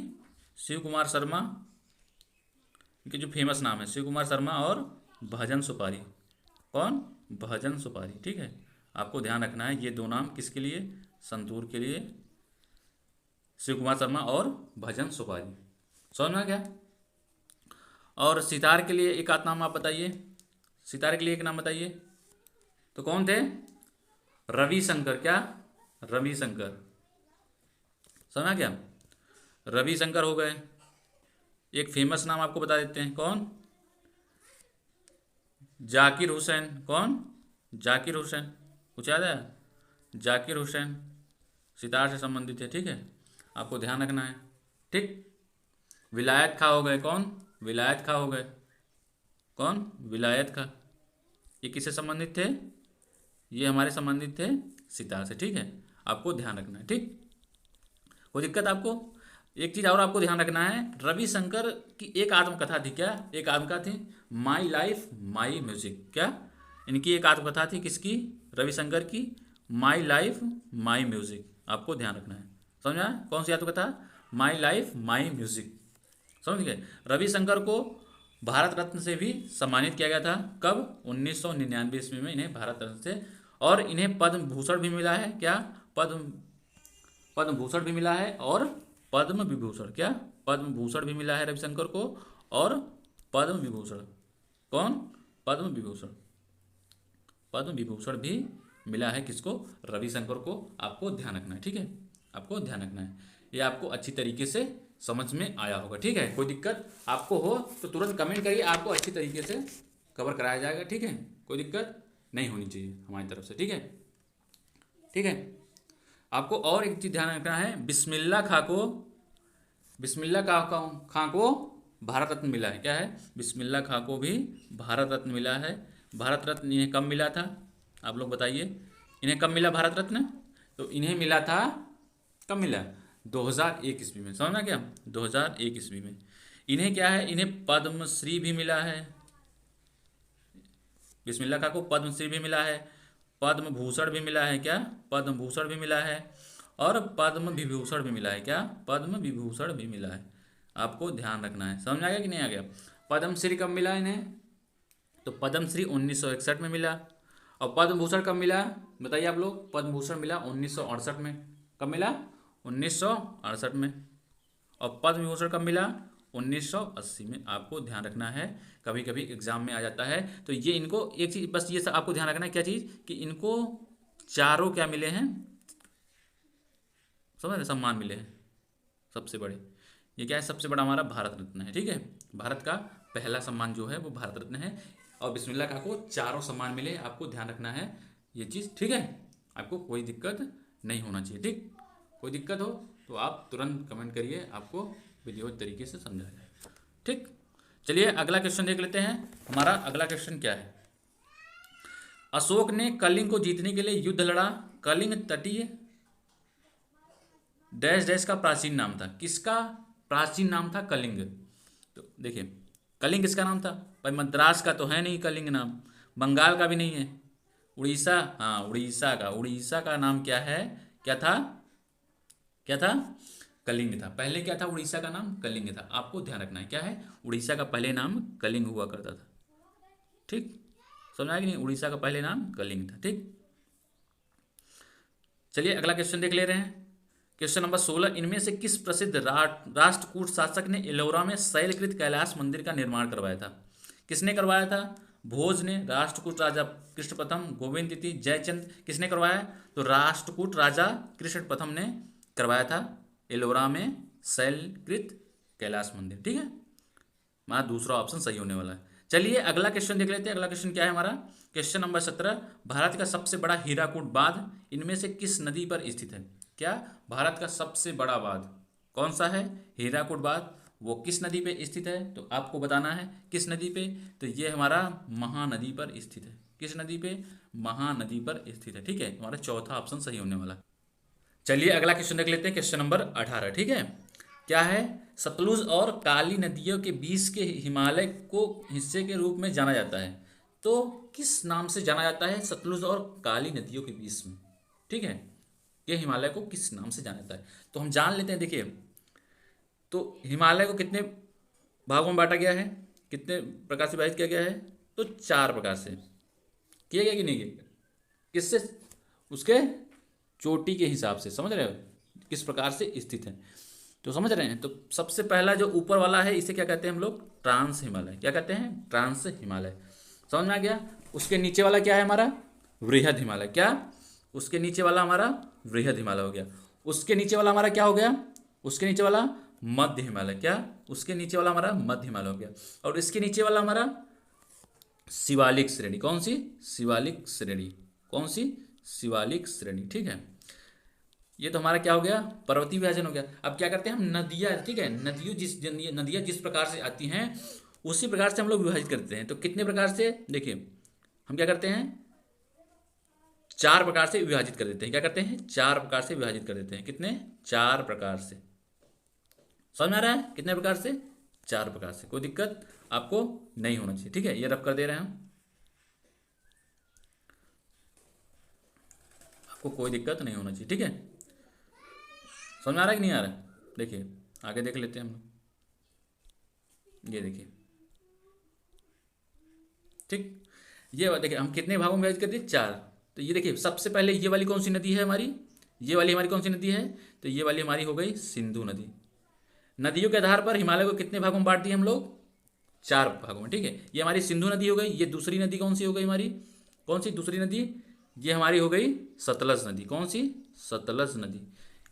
शिव कुमार शर्मा, इनके जो फेमस नाम है शिव कुमार शर्मा और भजन सुपारी। कौन? भजन सुपारी। ठीक है, आपको ध्यान रखना है ये दो नाम किसके लिए? संतूर के लिए, शिव कुमार शर्मा और भजन सुपारी। समझ में आ गया? और सितार के लिए एक आध नाम आप बताइए। सितार के लिए एक नाम बताइए। तो कौन थे? रविशंकर। क्या? रविशंकर। समझ आ गया? रविशंकर हो गए। एक फेमस नाम आपको बता देते हैं। कौन? जाकिर हुसैन। कौन? जाकिर हुसैन। कुछ याद है? जाकिर हुसैन सितार से संबंधित है। ठीक है, आपको ध्यान रखना है। ठीक, विलायत खां हो गए। कौन? विलायत खां हो गए। कौन? विलायत खां। ये किससे संबंधित थे? ये हमारे संबंधित थे सितार से। ठीक है, आपको ध्यान रखना है। ठीक, कोई दिक्कत आपको? एक चीज़ और आपको ध्यान रखना है, रविशंकर की एक आत्मकथा थी। क्या? एक आत्मकथा थी, माई लाइफ माई म्यूजिक। क्या? इनकी एक आत्मकथा थी। किसकी? रविशंकर की, माई लाइफ माई म्यूजिक। आपको ध्यान रखना है। समझ आया? कौन सी आत्मकथा? My life my music. समझ गए? रविशंकर को भारत रत्न से भी सम्मानित किया गया था। कब? 1999 ईस्वी में इन्हें भारत रत्न से, और इन्हें पद्म भूषण भी मिला है। क्या? पद्म भूषण भी मिला है और पद्म विभूषण। क्या? पद्म भूषण भी मिला है रविशंकर को और पद्म विभूषण। कौन? पद्म विभूषण। पद्म विभूषण भी मिला है किसको? रविशंकर को। आपको ध्यान रखना है, ठीक है, आपको ध्यान रखना है। ये आपको अच्छी तरीके से समझ में आया होगा, ठीक है। कोई दिक्कत आपको हो तो तुरंत कमेंट करिए, आपको अच्छी तरीके से कवर कराया जाएगा, ठीक है। कोई दिक्कत नहीं होनी चाहिए हमारी तरफ से, ठीक है, ठीक है। आपको और एक चीज़ ध्यान रखना है, बिस्मिल्लाह खां को भारत रत्न मिला है। क्या है? बिस्मिल्लाह खां को भी भारत रत्न मिला है। भारत रत्न इन्हें कब मिला था? आप लोग बताइए, इन्हें कब मिला भारत रत्न? तो इन्हें मिला था, कब मिला? 2001 ईस्वी में। समझना क्या? 2001 ईस्वी में। इन्हें क्या है? इन्हें पद्मश्री भी मिला है। बिस्मिल्लाह खां को पद्मश्री भी मिला है, पद्म भूषण भी मिला है। क्या? पद्म भूषण भी मिला है और पद्म विभूषण भी मिला है। क्या? पद्म विभूषण भी मिला है। आपको ध्यान रखना है। समझ आ गया कि नहीं आ गया? पद्मश्री कब मिला इन्हें? तो पद्मश्री 1961 में मिला। और पद्म भूषण कब मिला? बताइए आप लोग। पद्म भूषण मिला 1968 में। कब मिला? 1968 में। और पद्म विभूषण कब मिला? 1980 में। आपको ध्यान रखना है, कभी कभी एग्जाम में आ जाता है। तो ये इनको एक चीज़ बस ये सब आपको ध्यान रखना है, क्या चीज़? कि इनको चारों क्या मिले हैं? समझ रहे? सम्मान मिले हैं सबसे बड़े। ये क्या है? सबसे बड़ा हमारा भारत रत्न है, ठीक है। भारत का पहला सम्मान जो है वो भारत रत्न है। और बिस्मिल्लाह खां को चारों सम्मान मिले। आपको ध्यान रखना है ये चीज़, ठीक है। आपको कोई दिक्कत नहीं होना चाहिए, ठीक। कोई दिक्कत हो तो आप तुरंत कमेंट करिए, आपको वीडियो तरीके से समझा जाए, ठीक। चलिए अगला क्वेश्चन देख लेते हैं। हमारा अगला क्वेश्चन क्या है? अशोक ने कलिंग को जीतने के लिए युद्ध लड़ा। कलिंग तटीय डैश डैश का प्राचीन नाम था। किसका प्राचीन नाम था? कलिंग। तो देखिए, कलिंग किसका नाम था भाई? मद्रास का तो है नहीं कलिंग नाम, बंगाल का भी नहीं है, उड़ीसा, हाँ उड़ीसा का। उड़ीसा का नाम क्या है? क्या था? क्या था? कलिंग था। पहले क्या था? उड़ीसा का नाम कलिंग था। आपको ध्यान रखना है, क्या है? उड़ीसा का पहले नाम कलिंग हुआ करता था, ठीक। समझा कि नहीं? उड़ीसा का पहले नाम कलिंग था, ठीक। चलिए अगला क्वेश्चन देख ले रहे हैं। क्वेश्चन नंबर 16, इनमें से किस प्रसिद्ध राष्ट्रकूट शासक ने एलोरा में शैलकृत कैलाश मंदिर का निर्माण करवाया था? किसने करवाया था? भोज ने, राष्ट्रकूट राजा कृष्ण प्रथम, गोविंद तिथि, जयचंद। किसने करवाया? तो राष्ट्रकूट राजा कृष्ण प्रथम ने करवाया था एलोरा में शैलकृत कैलाश मंदिर, ठीक है। हमारा दूसरा ऑप्शन सही होने वाला है। चलिए अगला क्वेश्चन देख लेते हैं। अगला क्वेश्चन क्या है हमारा? क्वेश्चन नंबर 17, भारत का सबसे बड़ा हीराकूट बांध इनमें से किस नदी पर स्थित है? क्या? भारत का सबसे बड़ा बांध कौन सा है? हीराकूट बांध। वो किस नदी पे स्थित है? तो आपको बताना है किस नदी पे। तो ये हमारा महानदी पर स्थित है। किस नदी पे? महानदी पर स्थित है, ठीक है। हमारा चौथा ऑप्शन सही होने वाला। चलिए अगला क्वेश्चन देख लेते हैं। क्वेश्चन नंबर 18, ठीक है। क्या है? सतलुज और काली नदियों के बीच के हिमालय को हिस्से के रूप में जाना जाता है। तो किस नाम से जाना जाता है सतलुज और काली नदियों के बीच में, ठीक है। ये हिमालय को किस नाम से जाना जाता है? तो हम जान लेते हैं। देखिए, तो हिमालय को कितने भागों में बांटा गया है? कितने प्रकार से विभाजित किया गया है? तो 4 प्रकार से किया गया कि नहीं किया? किससे? उसके चोटी के हिसाब से। समझ रहे हो किस प्रकार से स्थित है? तो समझ रहे हैं। तो सबसे पहला जो ऊपर वाला है इसे क्या कहते हैं हम लोग? ट्रांस हिमालय। क्या कहते हैं? ट्रांस हिमालय। समझ में आ गया। उसके नीचे वाला क्या है हमारा? वृहद हिमालय। क्या? उसके नीचे वाला हमारा वृहद हिमालय हो गया। उसके नीचे वाला हमारा क्या हो गया? उसके नीचे वाला मध्य हिमालय। क्या? उसके नीचे वाला हमारा मध्य हिमालय हो गया। और इसके नीचे वाला हमारा शिवालिक श्रेणी। कौन सी? शिवालिक श्रेणी। कौन सी? शिवालिक श्रेणी, ठीक है। ये तो हमारा क्या हो गया? पर्वतीय विभाजन हो गया। अब क्या करते हैं हम? नदियाँ, ठीक है। नदियाँ जिस प्रकार से आती हैं उसी प्रकार से हम लोग विभाजित करते हैं। तो कितने प्रकार से? देखिए, हम क्या करते हैं? 4 प्रकार से विभाजित कर देते हैं। क्या करते हैं? 4 प्रकार से विभाजित कर देते हैं। कितने? 4 प्रकार से। समझ में आ रहा है? कितने प्रकार से? 4 प्रकार से। कोई दिक्कत आपको नहीं होना चाहिए, ठीक है। ये रब कर दे रहे हैं हम, आपको कोई दिक्कत नहीं होना चाहिए, ठीक है। समझ में आ रहा है कि नहीं आ रहा है? देखिए आगे देख लेते हैं हम लोग। ये देखिए, ठीक। ये देखिए हम कितने भागों में विभाजित कर दिए? 4। तो ये देखिए, सबसे पहले ये वाली कौन सी नदी है हमारी? ये वाली हमारी कौन सी नदी है? तो ये वाली हमारी हो गई सिंधु नदी। नदियों के आधार पर हिमालय को कितने भागों में बांट दिए हम लोग? 4 भागों में, ठीक है। ये हमारी सिंधु नदी हो गई। ये दूसरी नदी कौन सी हो गई हमारी, कौन सी दूसरी नदी, ये हमारी हो गई सतलज नदी। कौन सी, सतलज नदी।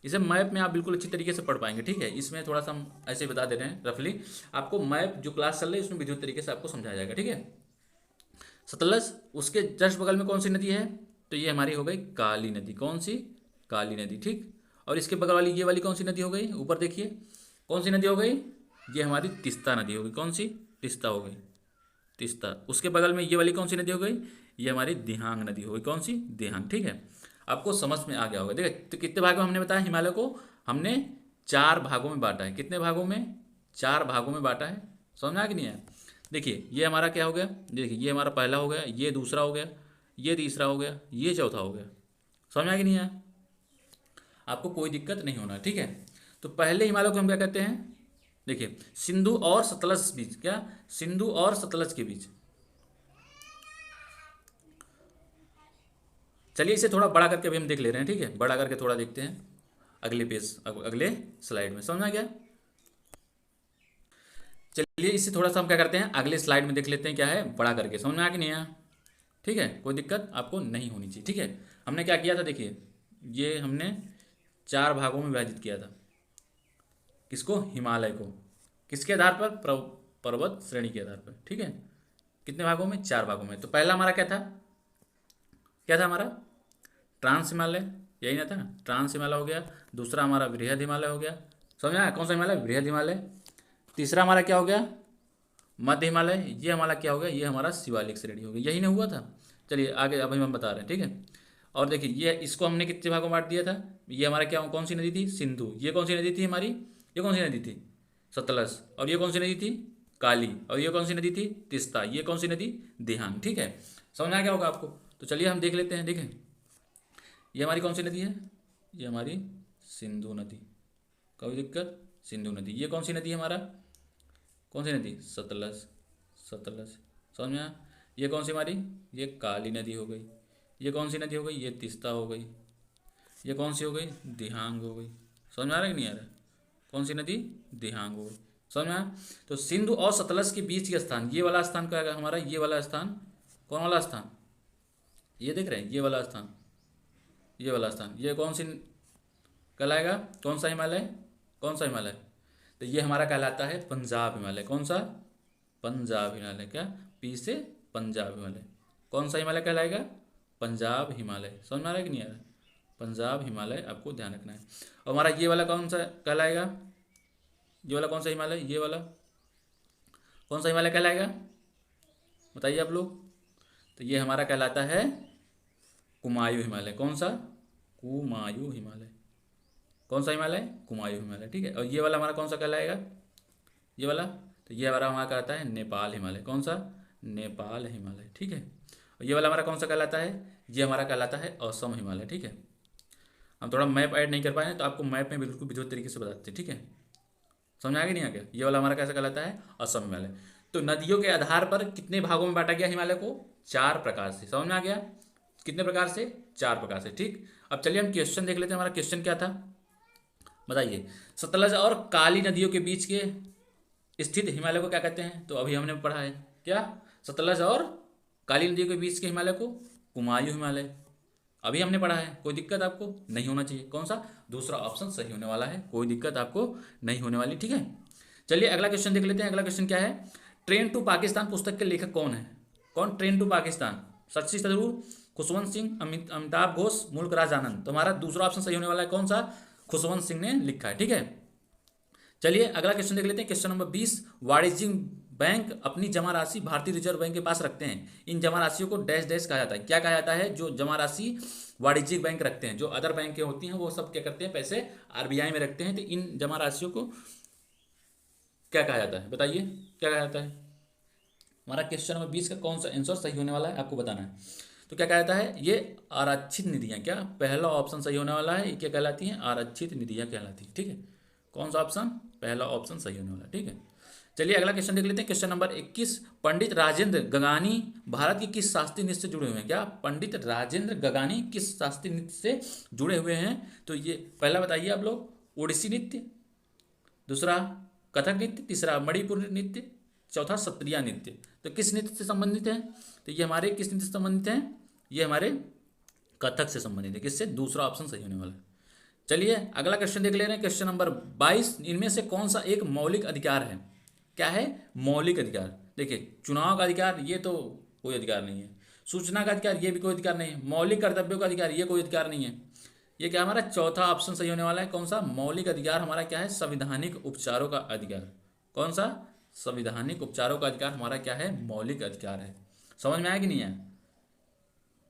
इसे मैप में आप बिल्कुल अच्छी तरीके से पढ़ पाएंगे, ठीक है। इसमें थोड़ा सा हम ऐसे बता दे रहे हैं रफली, आपको मैप जो क्लास चल रही है उसमें विद्युत तरीके से आपको समझाया जाएगा, ठीक है। सतलज, उसके जस्ट बगल में कौन सी नदी है, तो ये हमारी हो गई काली नदी। कौन सी, काली नदी, ठीक। और इसके बगल वाली ये वाली कौन सी नदी हो गई, ऊपर देखिए कौन सी नदी हो गई, ये हमारी तिस्ता नदी हो गई। कौन सी, तिस्ता हो गई, तिस्ता। उसके बगल में ये वाली कौन सी नदी हो गई, ये हमारी दिहांग नदी हो गई। कौन सी, दिहांग, ठीक है। आपको समझ में आ गया होगा। देखिए तो कितने भागों में हमने बताया, हिमालय को हमने 4 भागों में बांटा है। कितने भागों में, 4 भागों में बांटा है। समझ में आ कि नहीं आया। देखिए ये हमारा क्या हो गया, देखिए ये हमारा पहला हो गया, ये दूसरा हो गया, ये तीसरा हो गया, ये चौथा हो गया। समझ में आ कि नहीं आया, आपको कोई दिक्कत नहीं होना, ठीक है। तो पहले हिमालय को हम क्या कहते हैं, देखिए सिंधु और सतलज बीच, क्या, सिंधु और सतलज के बीच। चलिए इसे थोड़ा बड़ा करके अभी हम देख ले रहे हैं, ठीक है। बड़ा करके थोड़ा देखते हैं अगले पेज, अगले स्लाइड में। समझ में आ गया। चलिए इसे थोड़ा सा हम क्या करते हैं, अगले स्लाइड में देख लेते हैं क्या है, बड़ा करके। समझ में आ कि नहीं आया, ठीक है। कोई दिक्कत आपको नहीं होनी चाहिए, ठीक है। हमने क्या किया था, देखिए ये हमने 4 भागों में विभाजित किया था। किसको, हिमालय को। किसके आधार पर, पर्वत श्रेणी के आधार पर, ठीक है। कितने भागों में, 4 भागों में। तो पहला हमारा क्या था, क्या था हमारा, ट्रांस हिमालय, यही ना था, ट्रांस हिमालय हो गया। दूसरा हमारा बृहद हिमालय हो गया। समझ में आया, कौन सा हिमालय, बृहद हिमालय। तीसरा हमारा क्या हो गया, मध्य हिमालय। ये हमारा क्या हो गया, ये हमारा शिवालिक श्रेणी हो गई। यही ना हुआ था। चलिए आगे अब हम बता रहे हैं, ठीक है। और देखिए ये इसको हमने कितने भागों में बांट दिया था। ये हमारा क्या, कौन सी नदी थी, सिंधु। ये कौन सी नदी थी हमारी, ये कौन सी नदी थी, सतलज। और ये कौन सी नदी थी, काली। और ये कौन सी नदी थी, तिस्ता। ये कौन सी नदी, दिहांग, ठीक है। समझ में आ गया होगा आपको। तो चलिए हम देख लेते हैं, देखें ये हमारी कौन सी नदी है, ये हमारी सिंधु नदी। कोई दिक्कत, सिंधु नदी। ये कौन सी नदी है हमारा, कौन सी नदी, सतलज, सतलज। समझ में आया। ये कौन सी हमारी, ये काली नदी हो गई। ये कौन सी नदी हो गई, ये तिस्ता हो गई। ये कौन सी हो गई, दिहांग हो गई। समझ में आ रहा है कि नहीं आ रहा, कौन सी नदी, दिहांग हो गई। समझ में आया। तो सिंधु और सतलज के बीच का स्थान, ये वाला स्थान क्या है हमारा, ये वाला स्थान, कौन वाला स्थान, ये देख रहे हैं, ये वाला स्थान, ये वाला स्थान, ये कौन सी कहलाएगा, कौन सा हिमालय, कौन सा हिमालय, तो ये हमारा कहलाता है पंजाब हिमालय। कौन सा, पंजाब हिमालय। क्या, पी से पंजाब हिमालय। कौन सा हिमालय कहलाएगा, पंजाब हिमालय। समझ में आ रहा है कि नहीं आ रहा है, पंजाब हिमालय आपको ध्यान रखना है। और हमारा ये वाला कौन सा कहलाएगा, ये वाला कौन सा हिमालय, ये वाला कौन सा हिमालय कहलाएगा, बताइए आप लोग। तो ये हमारा कहलाता है कुमायूं हिमालय। कौन सा, कुमायूं हिमालय। कौन सा हिमालय, कुमायूं हिमालय, ठीक है। और ये वाला हमारा कौन सा कहलाएगा, ये वाला, तो ये हमारा हमारा कहलाता है नेपाल हिमालय। कौन सा, नेपाल हिमालय, ठीक है। और ये वाला हमारा कौन सा कहलाता है, ये हमारा कहलाता है असम हिमालय, ठीक है। हम थोड़ा मैप ऐड नहीं कर पाए तो आपको मैप में बिल्कुल विधिवत तरीके से बताते हैं, ठीक है। समझ आ गया नहीं आ गया। ये वाला हमारा कैसा कहलाता है, असम हिमालय। तो नदियों के आधार पर कितने भागों में बांटा गया हिमालय को, 4 प्रकार से। समझ में आ गया, कितने प्रकार से, 4 प्रकार से, ठीक। अब चलिए हम क्वेश्चन देख लेते हैं। हमारा क्वेश्चन क्या था, बताइए। सतलज और काली नदियों के बीच के स्थित हिमालय को क्या कहते हैं, तो अभी हमने पढ़ा है क्या, सतलज और काली नदियों के बीच के हिमालय को कुमायूं हिमालय, अभी हमने पढ़ा है। कोई दिक्कत आपको नहीं होना चाहिए। कौन सा, दूसरा ऑप्शन सही होने वाला है, कोई दिक्कत आपको नहीं होने वाली, ठीक है। चलिए अगला क्वेश्चन देख लेते हैं। अगला क्वेश्चन क्या है, ट्रेन टू पाकिस्तान पुस्तक के लेखक कौन है, कौन, ट्रेन टू पाकिस्तान, शशि थरूर, खुशवंत सिंह, अमिताभ घोष, मुल्क राज आनंद। तो हमारा दूसरा ऑप्शन सही होने वाला है, कौन सा, खुशवंत सिंह ने लिखा है, ठीक है। चलिए अगला क्वेश्चन देख लेते हैं। क्वेश्चन नंबर 20, वाणिज्यिक बैंक अपनी जमा राशि भारतीय रिजर्व बैंक के पास रखते हैं। इन जमा राशियों को डैश डैश कहा जाता है। क्या कहा जाता है, जो जमा राशि वाणिज्यिक बैंक रखते हैं, जो अदर बैंक के होती हैं वो सब क्या करते हैं, पैसे आरबीआई में रखते हैं। तो इन जमा राशियों को क्या कहा जाता है, बताइए क्या कहा जाता है। हमारा क्वेश्चन नंबर 20 का कौन सा आंसर सही होने वाला है, आपको बताना है। तो क्या कहा जाता है, ये आरक्षित निधियां, क्या, पहला ऑप्शन सही होने वाला है। ये क्या कहलाती हैं, आरक्षित निधियां कहलाती है, ठीक है। कौन सा ऑप्शन, पहला ऑप्शन सही होने वाला है, ठीक है। चलिए अगला क्वेश्चन देख लेते हैं। क्वेश्चन नंबर 21, पंडित राजेंद्र गगानी भारत की किस शास्त्रीय नृत्य से जुड़े हुए हैं। क्या, पंडित राजेंद्र गगानी किस शास्त्रीय नृत्य से जुड़े हुए हैं, तो ये पहला बताइए आप लोग, ओडिसी नृत्य, दूसरा कथक नृत्य, तीसरा मणिपुर नृत्य, चौथा सत्रिया नृत्य। तो किस नृत्य से संबंधित है? तो ये हमारे किस नृत्य से संबंधित है? ये हमारे कथक से संबंधित है। किससे? दूसरा ऑप्शन सही होने वाला है। चलिए अगला क्वेश्चन देख ले रहे हैं, क्वेश्चन नंबर 22। इनमें से कौन सा एक मौलिक अधिकार है? क्या है? मौलिक अधिकार। देखिए, चुनाव का अधिकार ये तो कोई अधिकार नहीं है, सूचना का अधिकार ये भी कोई अधिकार नहीं है, मौलिक कर्तव्यों का अधिकार ये कोई अधिकार नहीं है। ये क्या हमारा चौथा ऑप्शन सही होने वाला है। कौन सा? मौलिक अधिकार हमारा क्या है? संवैधानिक उपचारों का अधिकार। कौन सा? संवैधानिक उपचारों का अधिकार हमारा क्या है? मौलिक अधिकार है। समझ में आया कि नहीं है?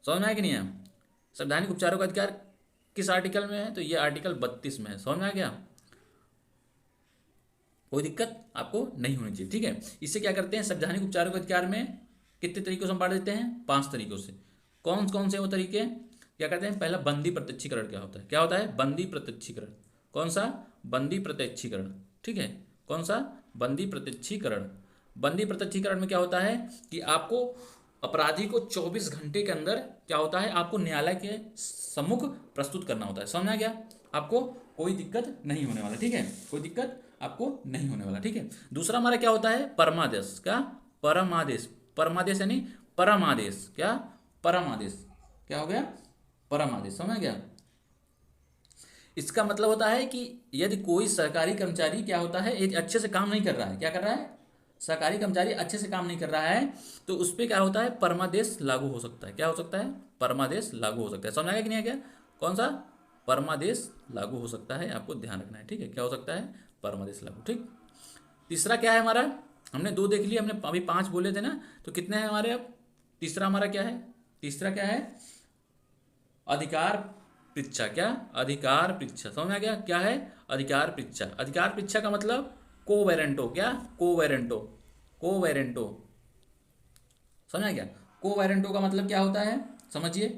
समझ में आया कि नहीं है? संवैधानिक उपचारों का अधिकार किस आर्टिकल में है? तो ये आर्टिकल 32 में है। समझ में आ गया? कोई दिक्कत आपको नहीं होनी चाहिए, ठीक है। इससे क्या करते हैं? संवैधानिक उपचारों के अधिकार में कितने तरीकों से हम बांट देते हैं? 5 तरीकों से। कौन कौन से वो तरीके? क्या कहते हैं? पहला बंदी प्रत्यक्षीकरण। क्या होता है? क्या होता है? बंदी प्रत्यक्षीकरण। कौन सा? बंदी प्रत्यक्षीकरण, ठीक है। कौन सा? बंदी प्रत्यक्षीकरण। बंदी प्रत्यक्षीकरण में क्या होता है कि आपको अपराधी को 24 घंटे के अंदर क्या होता है? आपको न्यायालय के सम्मुख प्रस्तुत करना होता है। समझ में आ गया? आपको कोई दिक्कत नहीं होने वाला, ठीक है। कोई दिक्कत आपको नहीं होने वाला, ठीक है। दूसरा हमारा क्या होता है? परमादेश। क्या? परमादेश। परमादेश यानी परम आदेश। क्या? परम आदेश। क्या हो गया? परम आदेश। समझ गया? इसका मतलब होता है कि यदि कोई सरकारी कर्मचारी क्या होता है, यदि अच्छे से काम नहीं कर रहा है, क्या कर रहा है? सरकारी कर्मचारी अच्छे से काम नहीं कर रहा है, तो उस पर क्या होता है? परमादेश लागू हो सकता है। क्या हो सकता है? परमादेश लागू हो सकता है। समझ आएगा कि नहीं आएगा? कौन सा? परमादेश लागू हो सकता है, आपको ध्यान रखना है, ठीक है। क्या हो सकता है? परमादेश लागू, ठीक। तीसरा क्या है हमारा? हमने 2 देख लिए, हमने अभी 5 बोले थे ना, तो कितने हैं हमारे अब? तीसरा हमारा क्या है? तीसरा क्या है? अधिकार परीक्षा। क्या? अधिकार परीक्षा। समझ में आ गया? क्या है? अधिकार परीक्षा। अधिकार परीक्षा का मतलब कोवेरेंटो। क्या? कोवेरेंटो। कोवेरेंटो। समझ में आ गया? कोवेरेंटो का मतलब क्या होता है? समझिए,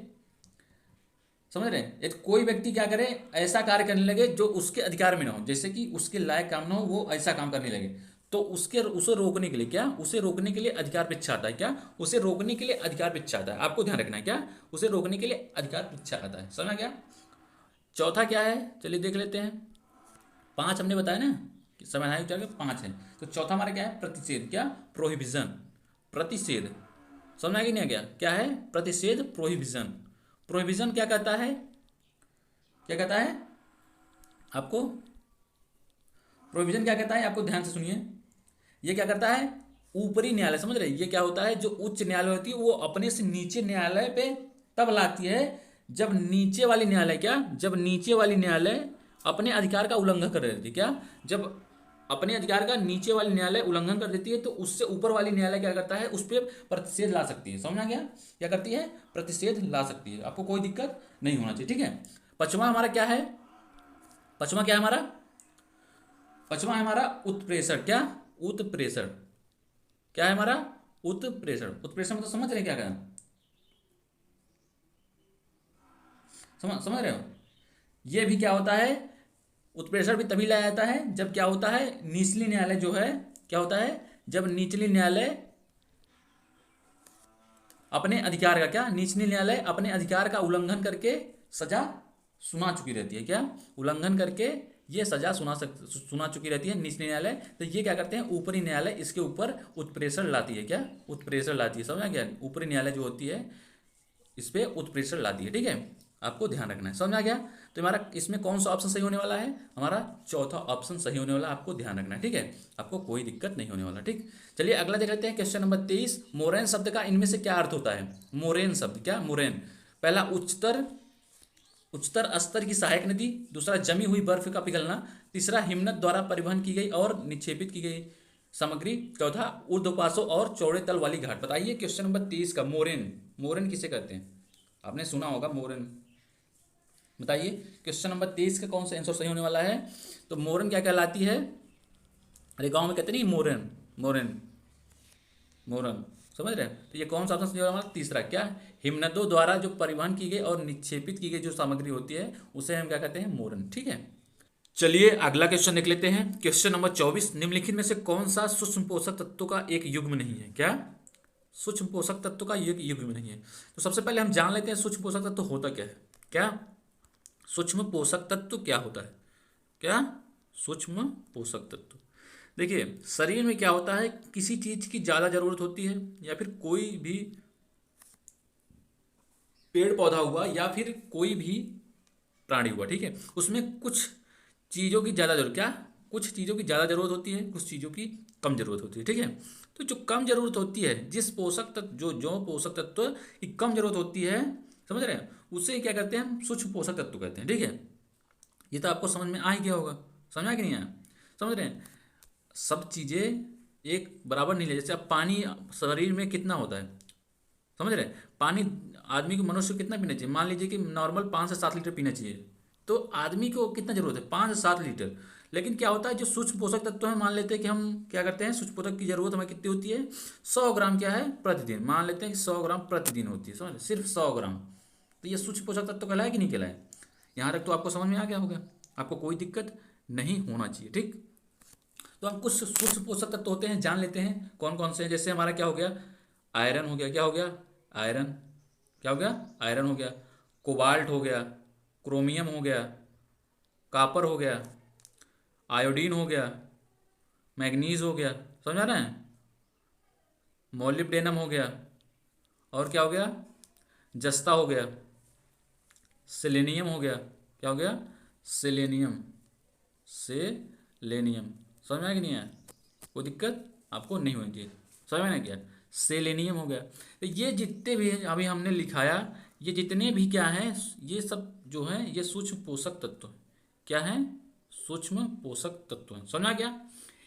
समझ रहे हैं? यदि कोई व्यक्ति क्या करे, ऐसा कार्य करने लगे जो उसके अधिकार में ना हो, जैसे कि उसके लायक काम ना हो, वो ऐसा काम करने लगे, तो उसे रोकने के लिए क्या? उसे रोकने के लिए अधिकार परीक्षा आता है। क्या? उसे रोकने के लिए अधिकार परीक्षा आता है। आपको ध्यान रखना है। क्या? उसे रोकने के लिए अधिकार परीक्षा आता है। समझ गया? चौथा क्या है? चलिए देख लेते हैं। 5 हमने बताया ना कि संवैधानिक उपचार के 5 हैं, तो चौथा हमारा क्या है? प्रतिषेध। क्या? प्रोहिबिशन। प्रतिषेध। समझ में आ गया? नहीं आ गया? क्या है? प्रतिषेध, प्रोहिबिशन। प्रोहिबिशन क्या कहता है? क्या कहता है आपको? प्रोहिबिशन क्या कहता है? आपको ध्यान से सुनिए। ये क्या करता है? ऊपरी न्यायालय, समझ रहे? ये क्या होता है? जो उच्च न्यायालय होती है वो अपने से नीचे न्यायालय पे तब लाती है जब नीचे वाली न्यायालय क्या? जब नीचे वाली न्यायालय अपने अधिकार का उल्लंघन कर देती है। क्या? जब अपने अधिकार का नीचे वाली न्यायालय उल्लंघन कर देती है, तो उससे ऊपर वाली न्यायालय क्या करता है? उस पर प्रतिषेध ला सकती है। समझ आ गया? क्या करती है? प्रतिषेध ला सकती है। आपको कोई दिक्कत नहीं होना चाहिए, ठीक है। पांचवा हमारा क्या है? पांचवा क्या है हमारा? पांचवा है हमारा उत्प्रेषण। क्या? उत्प्रेषण। क्या है हमारा? उत्प्रेषण। उत्प्रेषण मतलब समझ रहे हैं क्या कहना? समझ रहे हो? ये भी क्या होता है? उत्प्रेषण भी तभी लाया जाता है जब क्या होता है? निचली न्यायालय जो है, क्या होता है? जब निचली न्यायालय अपने अधिकार का क्या? निचली न्यायालय अपने अधिकार का उल्लंघन करके सजा सुना चुकी रहती है। क्या? उल्लंघन करके ये सजा सुना चुकी रहती है निचली न्यायालय, तो ये क्या करते हैं? ऊपरी न्यायालय इसके ऊपर उत्प्रेषण लाती है। क्या? उत्प्रेषण लाती है। समझ आ गया? ऊपरी न्यायालय जो होती है इस पे उत्प्रेषण लाती है, ठीक है। आपको ध्यान रखना है। समझ आ गया? तो हमारा इसमें कौन सा ऑप्शन सही होने वाला है? हमारा चौथा ऑप्शन सही होने वाला है। आपको ध्यान रखना है, ठीक है। आपको कोई दिक्कत नहीं होने वाला, ठीक। चलिए अगला देख लेते हैं, क्वेश्चन नंबर 23। मोरैन शब्द का इनमें से क्या अर्थ होता है? मोरैन शब्द। क्या? मोरैन। पहला उच्चतर स्तर की सहायक नदी। दूसरा जमी हुई बर्फ का पिघलना। तीसरा हिमनद द्वारा परिवहन की गई और निक्षेपित की गई सामग्री। चौथा ऊर्ध्वपासों और चौड़े तल वाली घाट। बताइए क्वेश्चन नंबर 23 का मोरैन। मोरैन किसे कहते हैं? आपने सुना होगा मोरैन। बताइए क्वेश्चन नंबर 23 का कौन सा आंसर सही होने वाला है? तो मोरैन क्या कहलाती है? अरे गांव में कहते नहीं मोरैन, मोरैन, मोरन। समझ रहे हैं? तो ये कौन सा ऑप्शन सही होगा हमारा? तीसरा। क्या? हिमनदों द्वारा जो परिवहन की गई और निक्षेपित की गई जो सामग्री होती है उसे हम क्या कहते हैं? मोरन, ठीक है। चलिए अगला क्वेश्चन देख लेते हैं, क्वेश्चन नंबर 24। निम्नलिखित में से कौन सा सूक्ष्म पोषक तत्वों का एक युग्म नहीं है? क्या? सूक्ष्म पोषक तत्व का एक युग्म नहीं है। तो सबसे पहले हम जान लेते हैं सूक्ष्म पोषक तत्व होता क्या है। क्या? सूक्ष्म पोषक तत्व क्या होता है? क्या? सूक्ष्म पोषक तत्व। देखिए शरीर में क्या होता है, किसी चीज की ज्यादा जरूरत होती है, या फिर कोई भी पेड़ पौधा हुआ या फिर कोई भी प्राणी हुआ, ठीक है, उसमें कुछ चीज़ों की ज़्यादा जरूरत, क्या, कुछ चीज़ों की ज़्यादा जरूरत होती है, कुछ चीज़ों की कम जरूरत होती है, ठीक है। तो जो कम जरूरत होती है, जिस पोषक तत्व जो पोषक तत्व की कम जरूरत होती है, समझ रहे हैं, उसे क्या कहते हैं, हम सूक्ष्म पोषक तत्व कहते हैं, ठीक है। ये तो आपको समझ में आ ही गया होगा, समझ में कि नहीं आया, समझ रहे हैं। सब चीज़ें एक बराबर नहीं ले, जैसे अब पानी शरीर में कितना होता है, समझ रहे हैं, पानी आदमी को, मनुष्य को कितना पीना चाहिए, मान लीजिए कि नॉर्मल 5 से 7 लीटर पीना चाहिए, तो आदमी को कितना जरूरत है, 5 से 7 लीटर। लेकिन क्या होता है, जो सूक्ष्म पोषक तत्व है, मान लेते हैं कि हम क्या करते हैं, सूक्ष्म पोषक की जरूरत हमें कितनी होती है, 100 ग्राम क्या है प्रतिदिन, मान लेते हैं कि 100 ग्राम प्रतिदिन होती है, समझ, सिर्फ 100 ग्राम। तो ये सूक्ष्म पोषक तत्व कहलाए कि नहीं कहलाए, यहाँ तक तो आपको समझ में आ गया होगा, आपको कोई दिक्कत नहीं होना चाहिए, ठीक। तो हम कुछ सूक्ष्म पोषक तत्व होते हैं, जान लेते हैं कौन कौन से हैं। जैसे हमारा क्या हो गया, आयरन हो गया, क्या हो गया, आयरन, क्या हो गया, आयरन हो गया, कोबाल्ट हो गया, क्रोमियम हो गया, कापर हो गया, आयोडीन हो गया, मैग्नीज हो गया, समझ आ रहा है, मोलिब्डेनम हो गया, और क्या हो गया, जस्ता हो गया, सेलेनियम हो गया, क्या हो गया, सेलेनियम, सेलेनियम, समझ में आया कि नहीं आया, कोई दिक्कत आपको नहीं होनी चाहिए, समझ में ना क्या, सेलेनियम हो गया। तो ये जितने भी हैं अभी हमने लिखाया, ये जितने भी क्या हैं, ये सब जो हैं ये सूक्ष्म पोषक तत्व हैं। क्या हैं, सूक्ष्म पोषक तत्व हैं, समझ आ गया।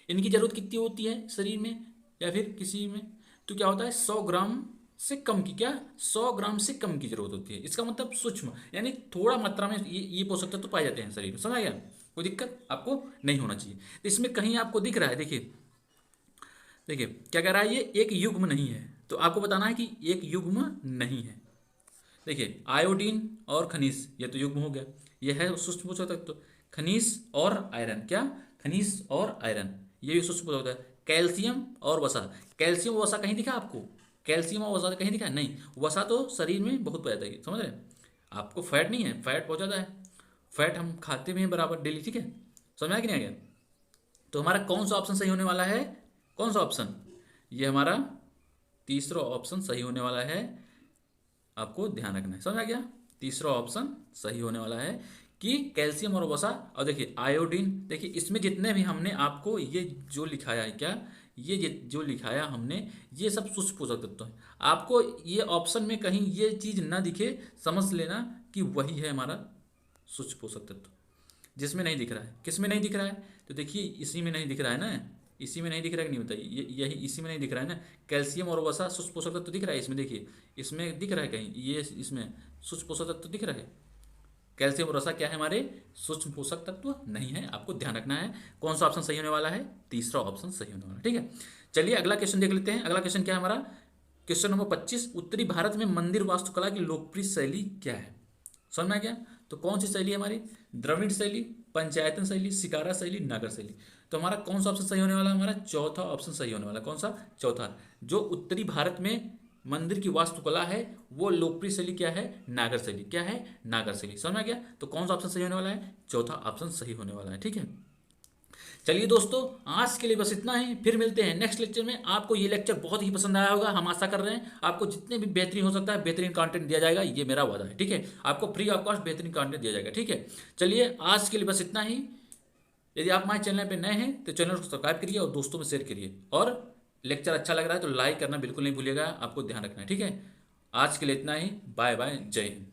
इनकी जरूरत कितनी होती है शरीर में या फिर किसी में, तो क्या होता है, 100 ग्राम से कम की, क्या, 100 ग्राम से कम की जरूरत होती है, इसका मतलब सूक्ष्म, यानी थोड़ा मात्रा में ये पोषक तत्व पाए जाते हैं शरीर में, समझ आ गया, कोई दिक्कत आपको नहीं होना चाहिए। तो इसमें कहीं आपको दिख रहा है, देखिए देखिए क्या कह रहा है, ये एक युग्म नहीं है, तो आपको बताना है कि एक युग्म नहीं है। देखिए आयोडीन और खनिज, ये तो युग्म हो गया, ये है सूक्ष्म पोषक तत्व। खनिज और आयरन, क्या, खनिज और आयरन, ये भी सूक्ष्म पोषक तत्व है। कैल्शियम और वसा, कैल्शियम और वसा कहीं दिखा आपको, कैल्शियम और वसा कहीं दिखा नहीं, वसा तो शरीर में बहुत पाया जाता है, समझ रहे हैं। आपको फैट नहीं है, फैट बहुत ज़्यादा है, फैट हम खाते भी हैं बराबर डेली, ठीक है, समझ में आया कि नहीं आ गया। तो हमारा कौन सा ऑप्शन सही होने वाला है, कौन सा ऑप्शन, ये हमारा तीसरा ऑप्शन सही होने वाला है, आपको ध्यान रखना है, समझ आ गया, तीसरा ऑप्शन सही होने वाला है कि कैल्शियम और वसा। और देखिए आयोडीन, देखिए इसमें जितने भी हमने आपको ये जो लिखाया है, क्या, ये जो लिखाया हमने, ये सब सूक्ष्म पोषक तत्व है। आपको ये ऑप्शन में कहीं ये चीज़ ना दिखे, समझ लेना कि वही है हमारा सूक्ष्म पोषक तत्व। जिसमें नहीं दिख रहा है, किस में नहीं दिख रहा है, तो देखिए इसी में नहीं दिख रहा है ना, इसी में नहीं दिख रहा है कि नहीं, बताइए, यही इसी में नहीं दिख रहा है ना, कैल्शियम और वसा सूक्ष्म पोषक तत्व दिख रहा है इसमें, देखिए इसमें दिख रहा है कहीं, ये इसमें सूक्ष्म पोषक तत्व दिख रहा है, कैल्शियम और वसा क्या है, हमारे सूक्ष्म पोषक तत्व नहीं है। आपको ध्यान रखना है कौन सा ऑप्शन सही होने वाला है, तीसरा ऑप्शन सही होने वाला है, ठीक है। चलिए अगला क्वेश्चन देख लेते हैं। अगला क्वेश्चन क्या है हमारा, क्वेश्चन नंबर 25, उत्तरी भारत में मंदिर वास्तुकला की लोकप्रिय शैली क्या है, समझ में आ गया। तो कौन सी शैली है हमारी, द्रविड़ शैली, पंचायतन शैली, शिकारा शैली, नागर शैली। तो हमारा कौन सा ऑप्शन सही होने वाला है, हमारा चौथा ऑप्शन सही होने वाला है, कौन सा, चौथा, जो उत्तरी भारत में मंदिर की वास्तुकला है वो लोकप्रिय शैली क्या है, नागर शैली, क्या है, नागर शैली, समझ में आ गया। तो कौन सा ऑप्शन सही होने वाला है, चौथा ऑप्शन सही होने वाला है, ठीक है। चलिए दोस्तों आज के लिए बस इतना ही, फिर मिलते हैं नेक्स्ट लेक्चर में। आपको ये लेक्चर बहुत ही पसंद आया होगा, हम आशा कर रहे हैं आपको जितने भी बेहतरीन हो सकता है बेहतरीन कंटेंट दिया जाएगा, ये मेरा वादा है, ठीक है। आपको फ्री ऑफ कॉस्ट बेहतरीन कंटेंट दिया जाएगा, ठीक है। चलिए आज के लिए बस इतना ही। यदि आप हमारे चैनल पर नए हैं तो चैनल को सब्सक्राइब करिए और दोस्तों में शेयर करिए, और लेक्चर अच्छा लग रहा है तो लाइक करना बिल्कुल नहीं भूलिएगा, आपको ध्यान रखना है, ठीक है। आज के लिए इतना ही, बाय बाय, जय हिंद।